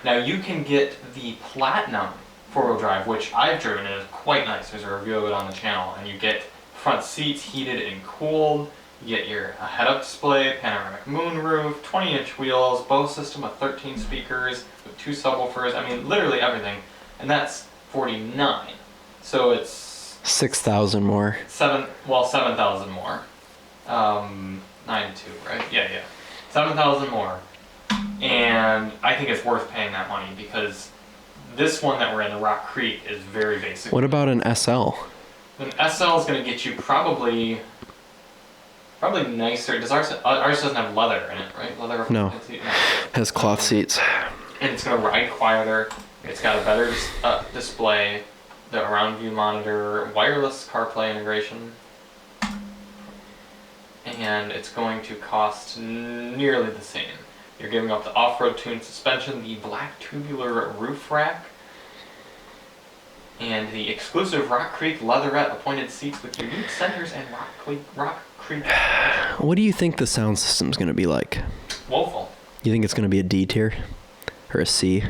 Now you can get the Platinum four-wheel drive, which I've driven and is quite nice. There's a review of it on the channel, and you get front seats heated and cooled. You get your head-up display, panoramic moonroof, 20-inch wheels, Bose system with 13 speakers with 2 subwoofers. I mean, literally everything, and that's 49. So it's 6,000 more. 7,000 more. 9.2, right? Yeah. 7,000 more. And I think it's worth paying that money because this one that we're in, the Rock Creek, is very basic. What about an SL? An SL is going to get you probably Probably nicer. Does ours doesn't have leather in it, right? Leather. No. No. It has cloth seats. And it's gonna ride quieter. It's got a better display, the around view monitor, wireless CarPlay integration, and it's going to cost nearly the same. You're giving up the off-road tuned suspension, the black tubular roof rack, and the exclusive Rock Creek leatherette appointed seats with unique centers and Rock Creek. What do you think the sound system's going to be like? Woeful. You think it's going to be a D tier or a C?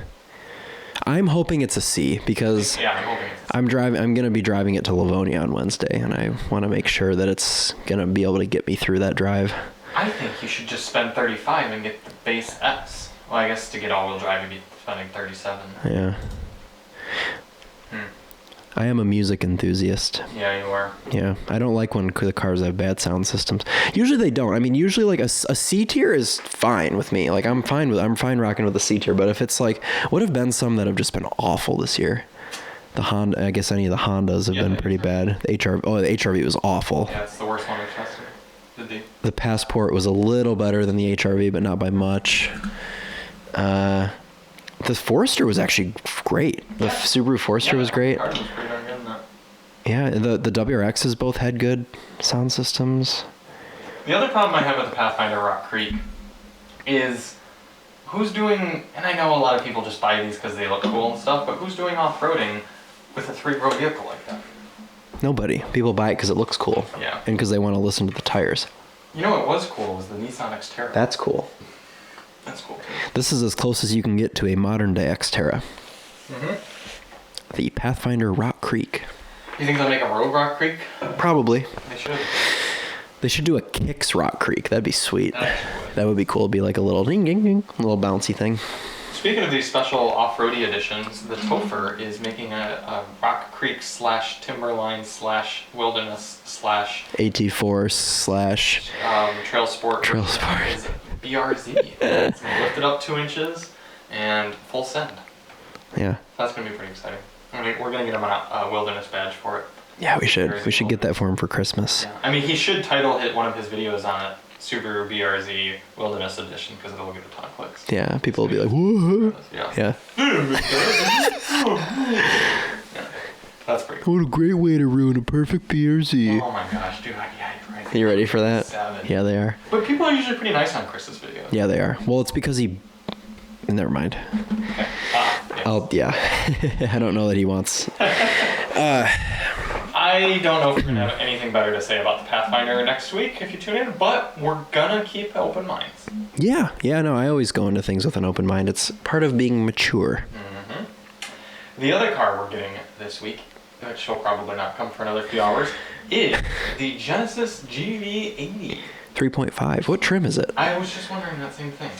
I'm hoping it's a C because Yeah, I'm hoping it's I'm going to be driving it to Livonia on Wednesday, and I want to make sure that it's going to be able to get me through that drive. I think you should just spend 35 and get the base S. Well, I guess to get all-wheel drive, you'd be spending 37. Yeah. I am a music enthusiast. Yeah, you are. Yeah, I don't like when the cars have bad sound systems. Usually they don't. I mean, usually like a C tier is fine with me. Like I'm fine rocking with the C tier. But if it's like, what have been some that have just been awful this year? The Honda, I guess any of the Hondas have been pretty bad. The HRV was awful. Yeah, it's the worst one we've tested. The Passport was a little better than the HRV, but not by much. The Forester was actually great. The Subaru Forester was great. Yeah, the WRXs both had good sound systems. The other problem I have with the Pathfinder Rock Creek is who's doing, and I know a lot of people just buy these because they look cool and stuff, but who's doing off-roading with a 3-row vehicle like that? Nobody. People buy it because it looks cool. Yeah. And because they want to listen to the tires. You know what was cool was the Nissan Xterra. That's cool. That's cool too. This is as close as you can get to a modern day Xterra. Mm-hmm. The Pathfinder Rock Creek. You think they'll make a road Rock Creek? Probably. They should. They should do a Kicks Rock Creek. That'd be sweet. That would be cool. It'd be like a little ding ding ding, a little bouncy thing. Speaking of these special off-roady editions, the Topher is making a Rock Creek / Timberline / Wilderness / AT4 / Trail Sport. Trail Sport. Is BRZ. It's lifted up 2 inches and full send. Yeah. That's gonna be pretty exciting. I mean, we're gonna get him a wilderness badge for it. Yeah, we should. We should get that for him for Christmas. Yeah. I mean, he should title one of his videos on it Subaru BRZ Wilderness Edition because it'll get a ton of clicks. Yeah, people will be like, whoa. Yeah. That's pretty cool. What a great way to ruin a perfect BRZ. Oh my gosh, dude. Yeah, you're right. You ready for that? 7. Yeah, they are. But people are usually pretty nice on Chris's videos. Yeah, they are. Well, it's because he... Never mind. Okay. Yeah. I don't know that he wants... I don't know if we're going to have anything better to say about the Pathfinder next week if you tune in, but we're going to keep open minds. Yeah, no, I always go into things with an open mind. It's part of being mature. Mm-hmm. The other car we're getting this week, which will probably not come for another few hours, is the Genesis GV80. 3.5. What trim is it? I was just wondering that same thing.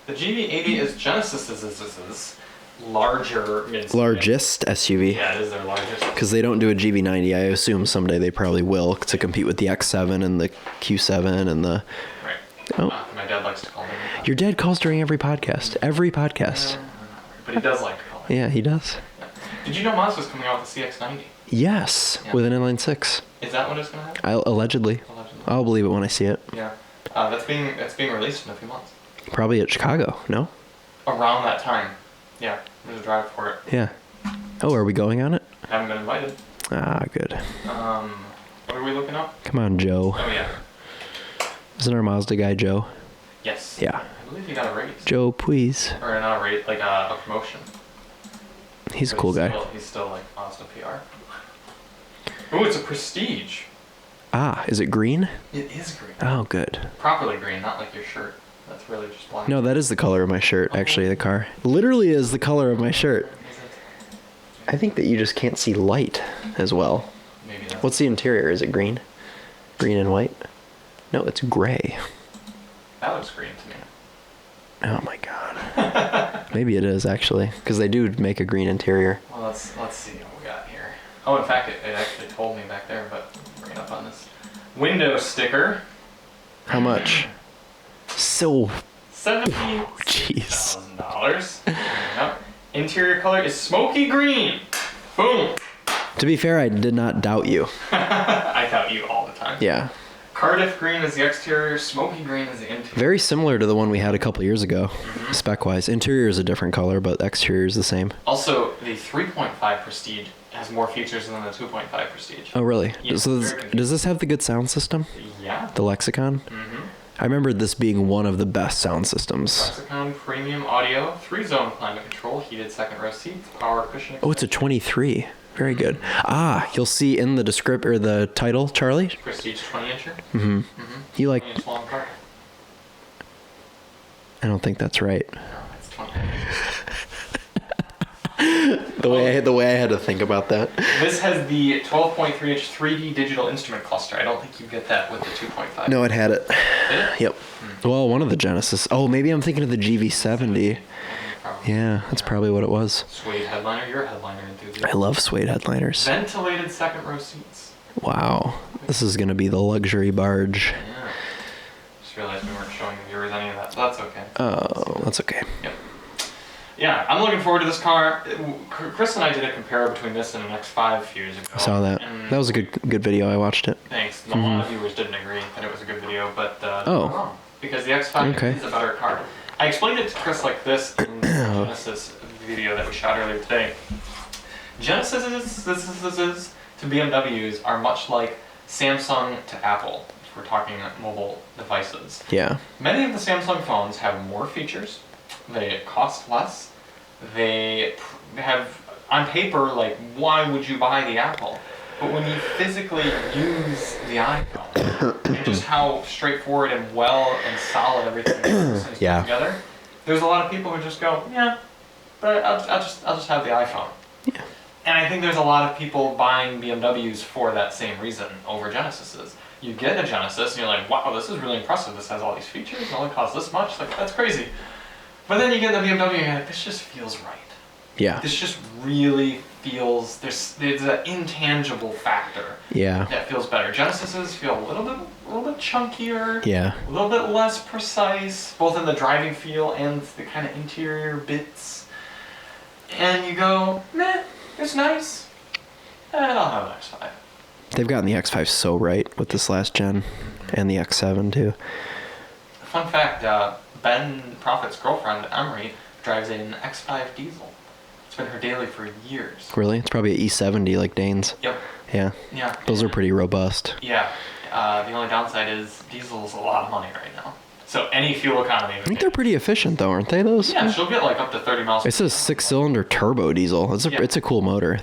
The GV80 is Genesis's largest SUV. Yeah, it is their largest. Because they don't do a GV90. I assume someday they probably will to compete with the X7 and the Q7 and the... Right. Oh. My dad likes to call them. Your dad calls during every podcast. Every podcast. But he does like to call it. Yeah, he does. Yeah. Did you know Mazda's coming out with the CX90? Yes, with an inline 6. Is that when it's going to happen? Allegedly. I'll believe it when I see it. Yeah. That's being released in a few months. Probably at Chicago, no? Around that time. Yeah, there's a drive for it. Yeah. Oh, are we going on it? I haven't been invited. Ah, good. What are we looking up? Come on, Joe. Oh, yeah. Isn't our Mazda guy Joe? Yes. Yeah. I believe he got a raise. Joe, please. Or not a raise, like a promotion. He's a cool guy. He's still like Mazda PR. Oh, it's a Prestige. Ah, is it green? It is green. Oh, good. Properly green, not like your shirt. That's really just black. No, that is the color of my shirt, actually, the car. Literally is the color of my shirt. I think that you just can't see light as well. Maybe that's... What's the interior? Is it green? Green and white? No, it's gray. That looks green to me. Oh my god. Maybe it is, actually, because they do make a green interior. Well, let's see what we got here. Oh, in fact, it actually told me back there, but I'll bring it up on this. Window sticker. How much? So... $70,000. Yep. Interior color is smoky green. Boom. To be fair, I did not doubt you. I doubt you all the time. Yeah. Cardiff green is the exterior, smoky green is the interior. Very similar to the one we had a couple years ago, spec-wise. Interior is a different color, but exterior is the same. Also, the 3.5 Prestige has more features than the 2.5 Prestige. Oh, really? Yeah, So does this have the good sound system? Yeah. The Lexicon? I remember this being one of the best sound systems. Lexicon premium audio, 3-zone climate control, heated second row seats, power cushion. Oh, it's a 23. Very good. You'll see in the the title, Charlie. Prestige 20-incher. You like? 20-inch long car. I don't think that's right. No, it's 20. The way I had to think about that. This has the 12.3-inch 3D digital instrument cluster. I don't think you get that with the 2.5. No, it had it. Did it? Yep. Well, one of the Genesis. Oh, maybe I'm thinking of the GV70. Probably. Yeah, that's probably what it was. Suede headliner. You're a headliner enthusiast. I love suede headliners. Ventilated second row seats. Wow. This is going to be the luxury barge. Yeah. Just realized we weren't showing the viewers any of that. But that's okay. Oh, that's okay. Yep. Yeah, I'm looking forward to this car. Chris and I did a compare between this and an X5 a few years ago. I saw that. And That was a good video. I watched it. thanks. A lot of viewers didn't agree that it was a good video, but they Oh. were wrong. Because the X5 Okay. is a better car. I explained it to Chris like this in the Genesis video that we shot earlier today. Genesis to BMWs are much like Samsung to Apple, if we're talking mobile devices. Yeah. Many of the Samsung phones have more features, they cost less, they have, on paper, like, why would you buy the Apple? But when you physically use the iPhone, and just how straightforward and well and solid everything is put together, there's a lot of people who just go, yeah, but I'll just have the iPhone. Yeah. And I think there's a lot of people buying BMWs for that same reason over Genesises. You get a Genesis and you're like, wow, this is really impressive. This has all these features. It only costs this much. Like, that's crazy. But then you get the BMW and you're like, this just feels right. Yeah. This just really feels, there's an intangible factor that feels better. Genesises feel a little bit chunkier, a little bit less precise, both in the driving feel and the kind of interior bits. And you go, meh, it's nice, and I'll have an X5. They've gotten the X5 so right with this last gen, and the X7 too. Fun fact, Ben Prophet's girlfriend, Emery, drives an X5 diesel. It's been her daily for years. Really? It's probably an E70 like Dane's. Yep. Yeah. Yeah. Those are pretty robust. Yeah. The only downside is diesel's a lot of money right now. So any fuel economy. I think they're pretty efficient though, aren't they? Those. Yeah, she'll get like up to 30 miles. It's a 6-cylinder turbo diesel. It's a cool motor.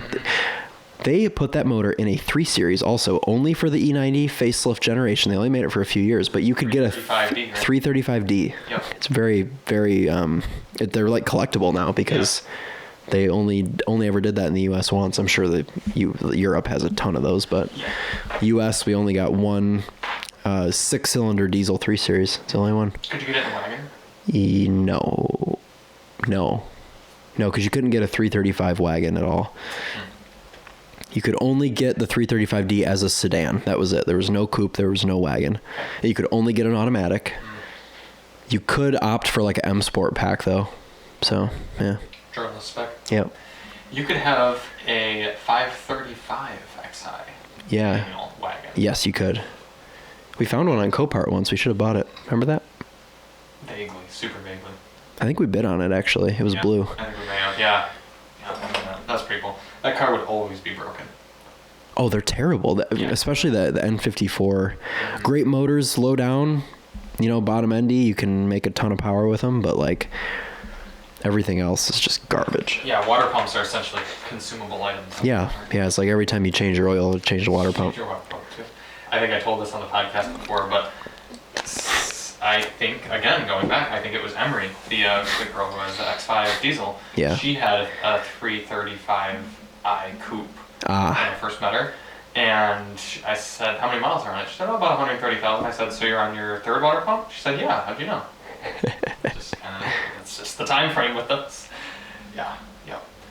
They put that motor in a 3 Series also, only for the E90 facelift generation. They only made it for a few years, but you could get a 335D. Yep. It's very, very. They're like collectible now because they only ever did that in the U.S. once. I'm sure that Europe has a ton of those, but U.S. we only got one 6-cylinder diesel 3 Series. It's the only one. Could you get it in a wagon? No, because you couldn't get a 335 wagon at all. You could only get the 335D as a sedan. That was it. There was no coupe. There was no wagon. You could only get an automatic. You could opt for like an M Sport pack though. So, yeah. Journalist spec. Yep. You could have a 535 Xi manual wagon. Yes, you could. We found one on CoPart once. We should have bought it. Remember that? Vaguely. Super vaguely. I think we bid on it actually. It was blue. I think we may have. Yeah. That's pretty cool. That car would always be broken. Oh, they're terrible. Especially the N54. Great motors, low down, bottom endy. You can make a ton of power with them, but like everything else is just garbage. Yeah, water pumps are essentially consumable items. Yeah. It's like every time you change your oil, change the water pump. Change your water pump too. I think I told this on the podcast before, but I think, again, going back, I think it was Emery, the girl who has the X5 diesel. Yeah. She had a 335i coupe when I first met her. And I said, how many miles are on it? She said, about 130,000. I said, so you're on your third water pump? She said, yeah, how'd you know? It's just the time frame with us. Yeah.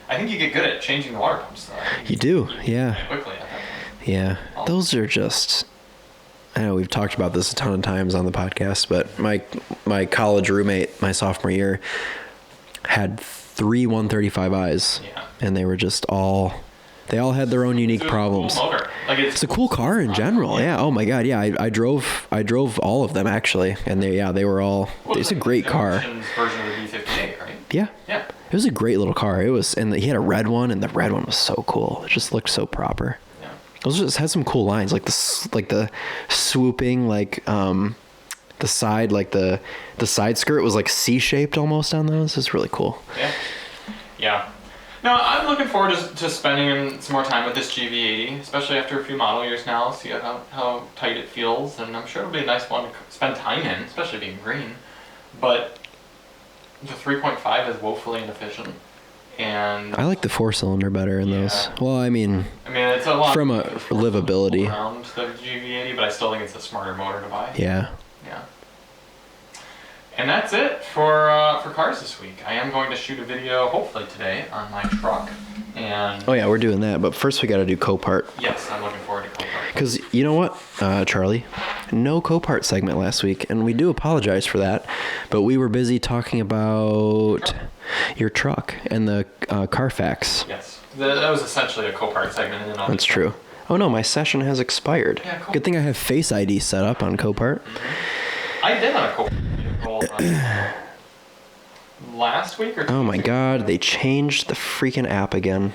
I think you get good at changing the water pumps, though. You do, yeah. Quickly at that point. Yeah. Those are just... I know we've talked about this a ton of times on the podcast, but my college roommate, my sophomore year, had 3 135i's, and they were just they all had their own unique problems. Cool motor. Like It's a cool car in general. Yeah. Oh my God. Yeah. I drove all of them actually, and they were all. It's a great car. Version of the V58, right? Yeah. Yeah. It was a great little car. It was, and he had a red one, and the red one was so cool. It just looked so proper. Yeah. It just had some cool lines, like the swooping, the side, like the side skirt was like C-shaped almost on those. It's really cool. Yeah. Yeah. No, I'm looking forward to spending some more time with this GV80, especially after a few model years now, see how tight it feels, and I'm sure it'll be a nice one to spend time in, especially being green. But the 3.5 is woefully inefficient, and I like the 4-cylinder better in those. Well, I mean it's a lot from a livability around the GV80, but I still think it's a smarter motor to buy. Yeah. Yeah. And that's it for cars this week. I am going to shoot a video, hopefully today, on my truck. And Oh yeah, we're doing that, but first we got to do CoPart. yes, I'm looking forward to CoPart. Because you know what, Charlie? No CoPart segment last week, and we do apologize for that. But we were busy talking about your truck and the Carfax. Yes, that was essentially a CoPart segment. And then That's true. Oh no, my session has expired. Yeah, cool. Good thing I have Face ID set up on CoPart. I did on a CoPart vehicle last week or 2 Oh my weeks God, they changed the freaking app again.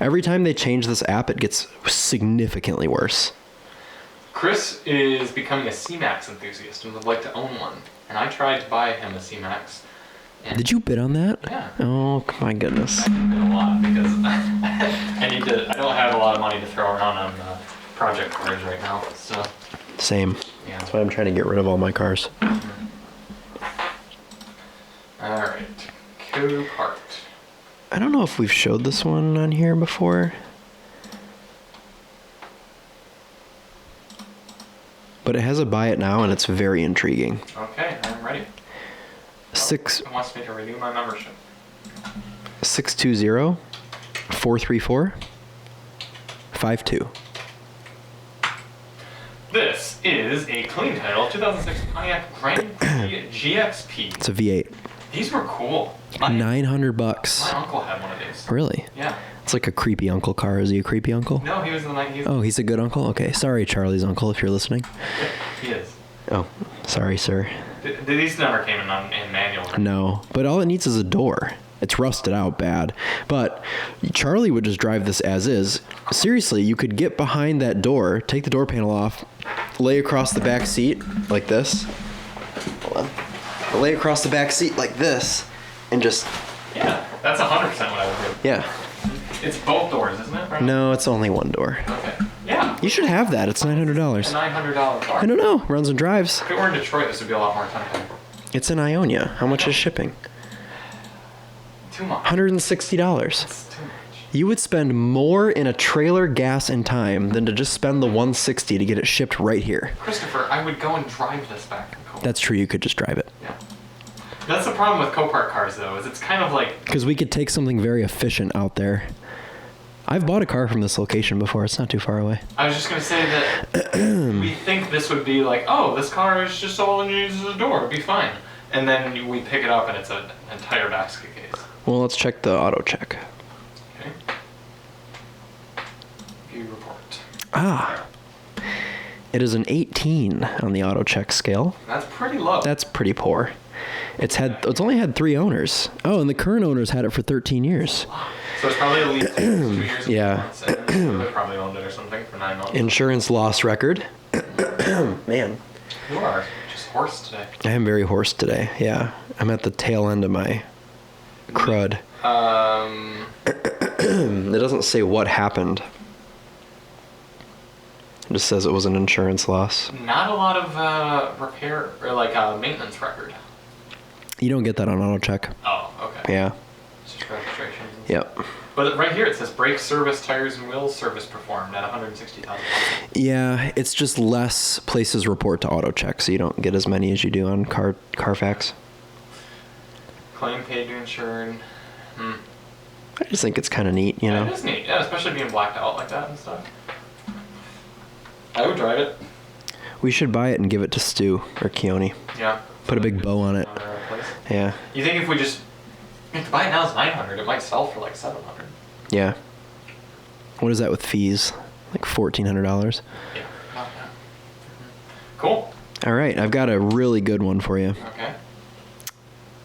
Every time they change this app, it gets significantly worse. Chris is becoming a C-Max enthusiast and would like to own one. And I tried to buy him a C-Max. Did you bid on that? Yeah. Oh my goodness. I bid a lot because I don't have a lot of money to throw around on project cars right now. So Same. yeah. That's why I'm trying to get rid of all my cars. All right, CoPart. I don't know if we've showed this one on here before. But it has a buy it now, and it's very intriguing. Okay, I'm ready. Six It wants me to renew my membership. 620-434-52. This is a clean title, 2006 Pontiac Grand Prix GXP. It's a V8. These were cool. My $900. uncle had one of these. Really? Yeah. It's like a creepy uncle car. Is he a creepy uncle? No, he was the night. Oh, he's a good uncle? Okay. Sorry, Charlie's uncle, if you're listening. He is. Oh, sorry, sir. These never came in manual. No, but all it needs is a door. It's rusted out bad. But Charlie would just drive this as is. Seriously, you could get behind that door, take the door panel off, lay across the back seat like this. Hold on. Lay across the back seat like this, and just... Yeah, that's 100% what I would do. Yeah. It's both doors, isn't it? Right? No, it's only one door. Okay. Yeah. You should have that. It's $900. A $900 car. I don't know. Runs and drives. If it were in Detroit, this would be a lot more tempting. It's in Ionia. How much is shipping? Too much. $160. It's too much. You would spend more in a trailer, gas, and time than to just spend the $160 to get it shipped right here. Christopher, I would go and drive this back and forth. That's true. You could just drive it. Yeah. That's the problem with CoPart cars, though, is it's kind of like... Because we could take something very efficient out there. I've bought a car from this location before. It's not too far away. I was just going to say that we think this would be like, oh, this car is just all it needs is a door. It'd be fine. And then we pick it up and it's an entire basket case. Well, let's check the auto check. Okay. View report. Ah. It is an 18 on the auto check scale. That's pretty low. That's pretty poor. It's only had 3 owners. Oh, and the current owners had it for 13 years. So it's probably at least 2 years. And Yeah. months, and they probably owned it or something for 9 months. Insurance loss record. Man, You are just hoarse today. I am very hoarse today. Yeah, I'm at the tail end of my crud. It doesn't say what happened. It just says it was an insurance loss. Not a lot of repair or like maintenance record. You don't get that on auto check. Oh, okay. Yeah. It's just registrations. and Yep. stuff. But right here it says brake service, tires, and wheels service performed at 160,000. Yeah, it's just less places report to auto check, so you don't get as many as you do on Carfax. Claim paid to insured. I just think it's kind of neat, you know. It is neat. Yeah, especially being blacked out like that and stuff. I would drive it. We should buy it and give it to Stu or Keone. Yeah. Put a big bow on it. Yeah. You think if to buy it now is $900, it might sell for like $700. Yeah. What is that with fees? like $1,400. Yeah, not bad. Cool. All right, I've got a really good one for you. Okay.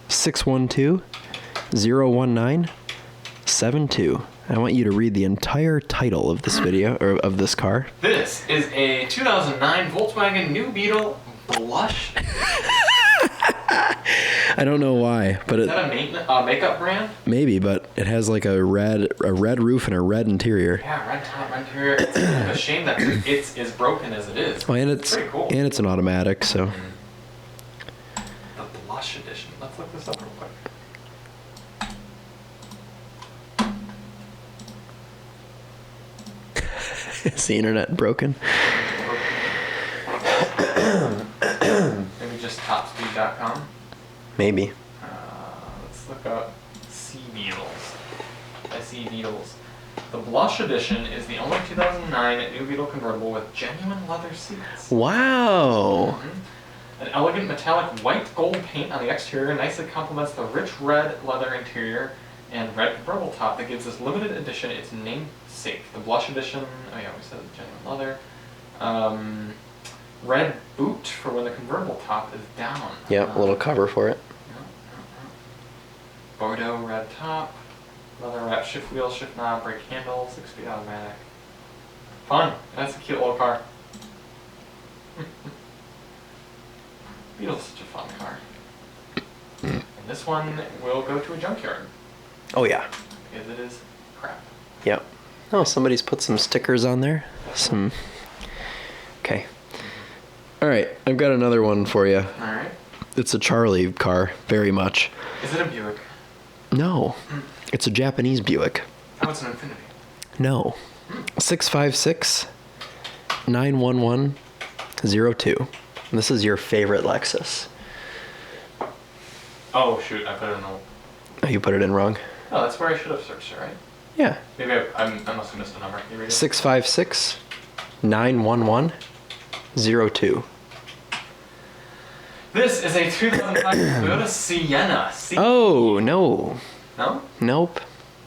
612-019-72. I want you to read the entire title of this video, or of this car. This is a 2009 Volkswagen New Beetle Blush. I don't know why, but Is that a makeup brand? maybe, but it has like a red roof and a red interior. Yeah, red top, red interior. It's a shame that it's as broken as it is. Oh, and it's pretty cool. and it's an automatic, so. The Blush edition. Let's look this up real quick. Is the internet broken? Maybe just topspeed.com. Maybe. Let's look up Sea Beetles. SE Beetles. The Blush Edition is the only 2009 New Beetle convertible with genuine leather seats. Wow. An elegant metallic white gold paint on the exterior nicely complements the rich red leather interior and red convertible top that gives this limited edition its namesake. The Blush Edition, oh yeah, we said genuine leather. Red boot for when the convertible top is down. Yep, a little cover for it. Bordeaux red top, leather wrap shift wheel, shift knob, brake handle, 6-speed automatic. Fun. That's a cute little car. Beetle's such a fun car. And this one will go to a junkyard Oh yeah. because it is crap. Yep. Oh, somebody's put some stickers on there. Okay. All right, I've got another one for you. All right. It's a Charlie car, very much. Is it a Buick? No, it's a Japanese Buick. Oh, it's an Infiniti. No. 656-911-02. This is your favorite Lexus. Oh shoot, I put it in the. Oh, you put it in wrong? Oh, that's where I should have searched it, right? Yeah. Maybe I must have missed a number. Can you read it? 656-911-02. This is a 2005 Toyota Sienna. Oh, no. No? Nope.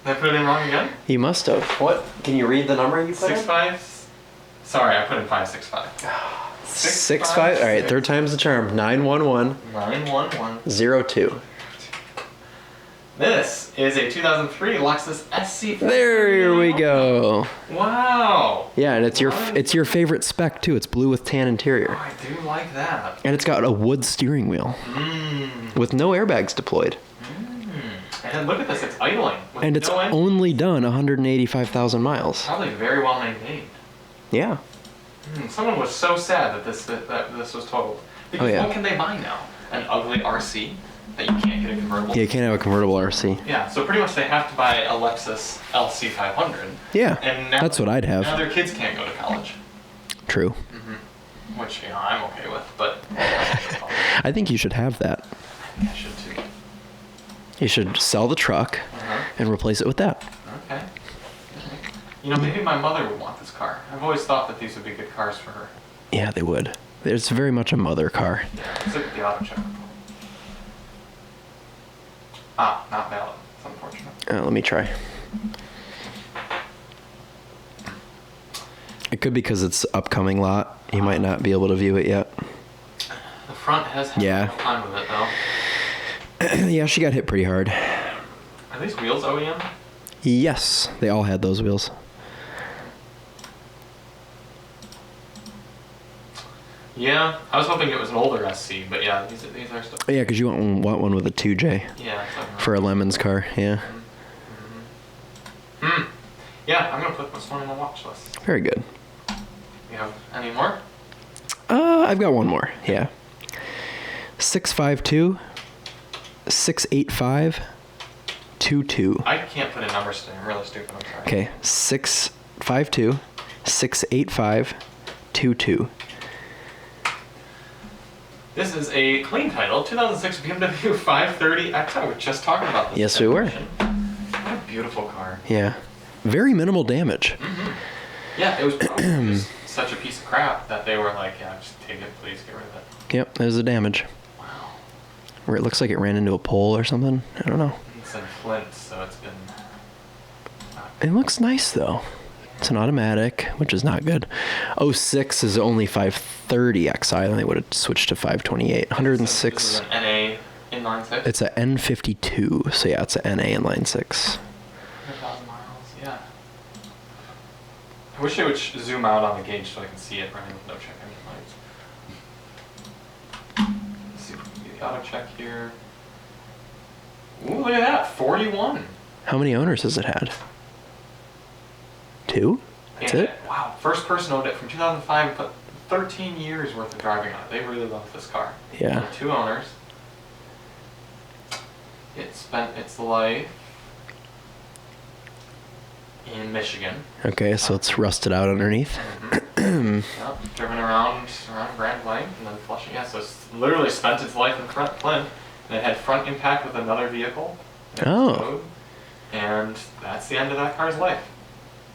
Did I put it in wrong again? You must have. What? Can you read the number you put 65. Sorry, I put in 565. 65. All right, third time's the charm. 911 911 02. This is a 2003 Lexus SC. There we go. Wow. Yeah, and it's your favorite spec too. It's blue with tan Oh, interior, I do like that. and it's got a wood steering wheel with no airbags deployed, And look at this, it's idling. With and it's no engine. only done 185,000 miles. Probably very well maintained. Yeah. Someone was so sad that this was totaled. Because Oh, yeah. what can they buy now? An ugly RC that you can't get a convertible? Yeah, you can't have a convertible RC. Yeah, so pretty much they have to buy a Lexus LC500. Yeah, And now, that's what I'd have. Now their kids can't go to college. True. Which, I'm okay with, but I think you should have that. I think I should too. You should sell the truck and replace it with that. Okay. Maybe my mother would want this car. I've always thought that these would be good cars for her. Yeah, they would. It's very much a mother car. Yeah, let's look at the auto check. Ah, not valid. It's unfortunate. Let me try. It could be because it's upcoming lot. You might not be able to view it yet. The front has had Yeah. a time with it, though. Yeah, she got hit pretty hard. Are these wheels OEM? Yes, they all had those wheels. Yeah, I was hoping it was an older SC, but yeah, these are still. Oh, yeah, because you want one with a 2J Yeah. It's like for a Lemons car. Yeah. Yeah, I'm gonna put this one on my watch list. Very good. You have any more? I've got one more. Yeah. 652-685-22. I can't put in numbers today. I'm really stupid. I'm sorry. Okay. 652-685-22. This is a clean title, 2006 BMW 530X. I was just talking about this. Yes, we were. What a beautiful car. Yeah. Very minimal damage. Yeah, it was probably just such a piece of crap that they were like, yeah, just take it, please, get rid of it. Yep, there's the damage. Wow. Where it looks like it ran into a pole or something. I don't know. It's in Flint, so it's been. It looks nice though. It's an automatic, which is not good. 06 is only 530 XI, and they would have switched to 528. 106. This is an NA inline 6? It's a N52, so yeah, it's a NA inline 6. 100,000 miles, yeah. I wish I would zoom out on the gauge so I can see it running with no check engine lights. Let's see if we can do the auto check here. Ooh, look at that, 41. How many owners has it had? 2? That's And it? Wow, first person owned it from 2005, put 13 years worth of driving on it. They really love this car. Yeah. Only 2 owners. It spent its life in Michigan. Okay, so it's rusted out underneath. Yep, driven around Grand Blanc and then Flushing. Yeah, so it's literally spent its life in front Flint, and it had front impact with another vehicle. Oh. And that's the end of that car's life.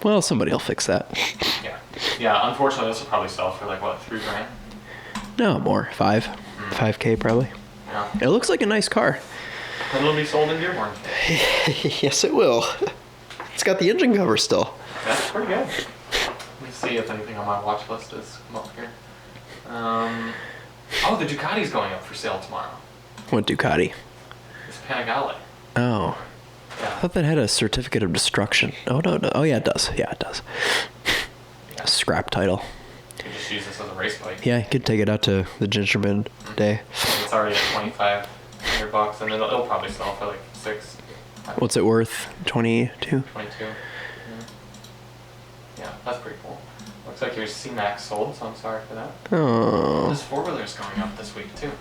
Well, somebody will fix that. Yeah. Yeah, unfortunately, this will probably sell for like, what, $3,000? No, more. 5. 5K probably. Yeah. It looks like a nice car. And it'll be sold in Dearborn. Yes, it will. It's got the engine cover still. That's pretty good. Let me see if anything on my watch list has come up here. Oh, the Ducati's going up for sale tomorrow. What Ducati? It's Panigale. Oh. I Yeah. thought that had a certificate of destruction. Oh, no. Oh, yeah, it does. Yeah, it does. Yeah. Scrap title. You can just use this as a race bike. Yeah, you could take it out to the Gingerbread Day. It's already at $2,500, and it'll probably sell for like $6. What's it worth? 22? 22. Yeah, that's pretty cool. Looks like your C-Max sold, so I'm sorry for that. Oh. This four-wheeler's going up this week too.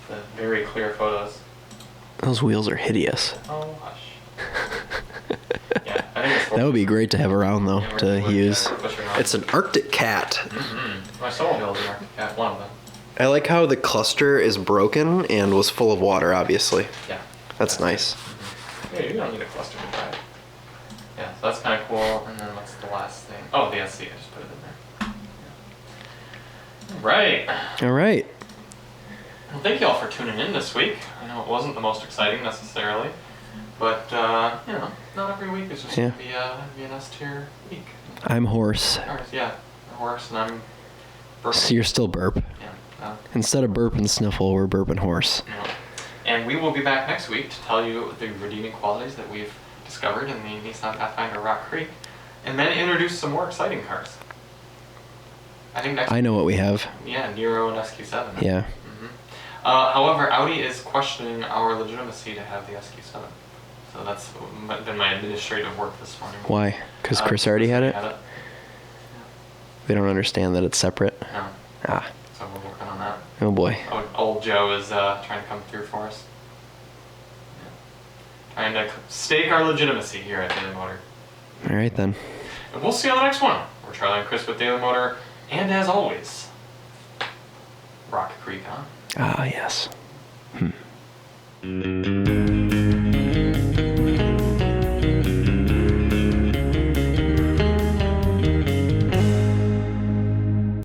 The very clear photos. Those wheels are hideous. Oh hush. Yeah, I think it's That would be great to have around, though, Yeah, to we're- use. we're pushing on. It's an Arctic Cat. Mm-hmm. My snowmobile's an Arctic Cat, one of them. I like how the cluster is broken and was full of water, obviously. Yeah. That's nice. Yeah, you don't need a cluster to drive. Yeah, so that's kind of cool. And then what's the last thing? Oh, the SC. I just put it in there. Yeah. Right. All right. Well, thank you all for tuning in this week. I know it wasn't the most exciting necessarily, but you know, not every week is just Yeah. gonna be an S-tier week. I'm Horse. Yeah, a horse, and I'm burping. So you're still Burp. Yeah. Instead of Burp and Sniffle, we're Burping Horse. Yeah. And we will be back next week to tell you the redeeming qualities that we've discovered in the Nissan Pathfinder Rock Creek, and then introduce some more exciting cars. I think next. I know what we have. Yeah, Nero and SQ7. Yeah. However, Audi is questioning our legitimacy to have the SQ7. So that's been my administrative work this morning. Why? Because Chris already had it? Yeah. They don't understand that it's separate? No. Ah. So we're working on that. Oh, boy. Old Joe is trying to come through for us. Yeah. Trying to stake our legitimacy here at Daily Motor. All right, then. And we'll see you on the next one. We're Charlie and Chris with Daily Motor. And as always, Rock Creek on. Ah, yes.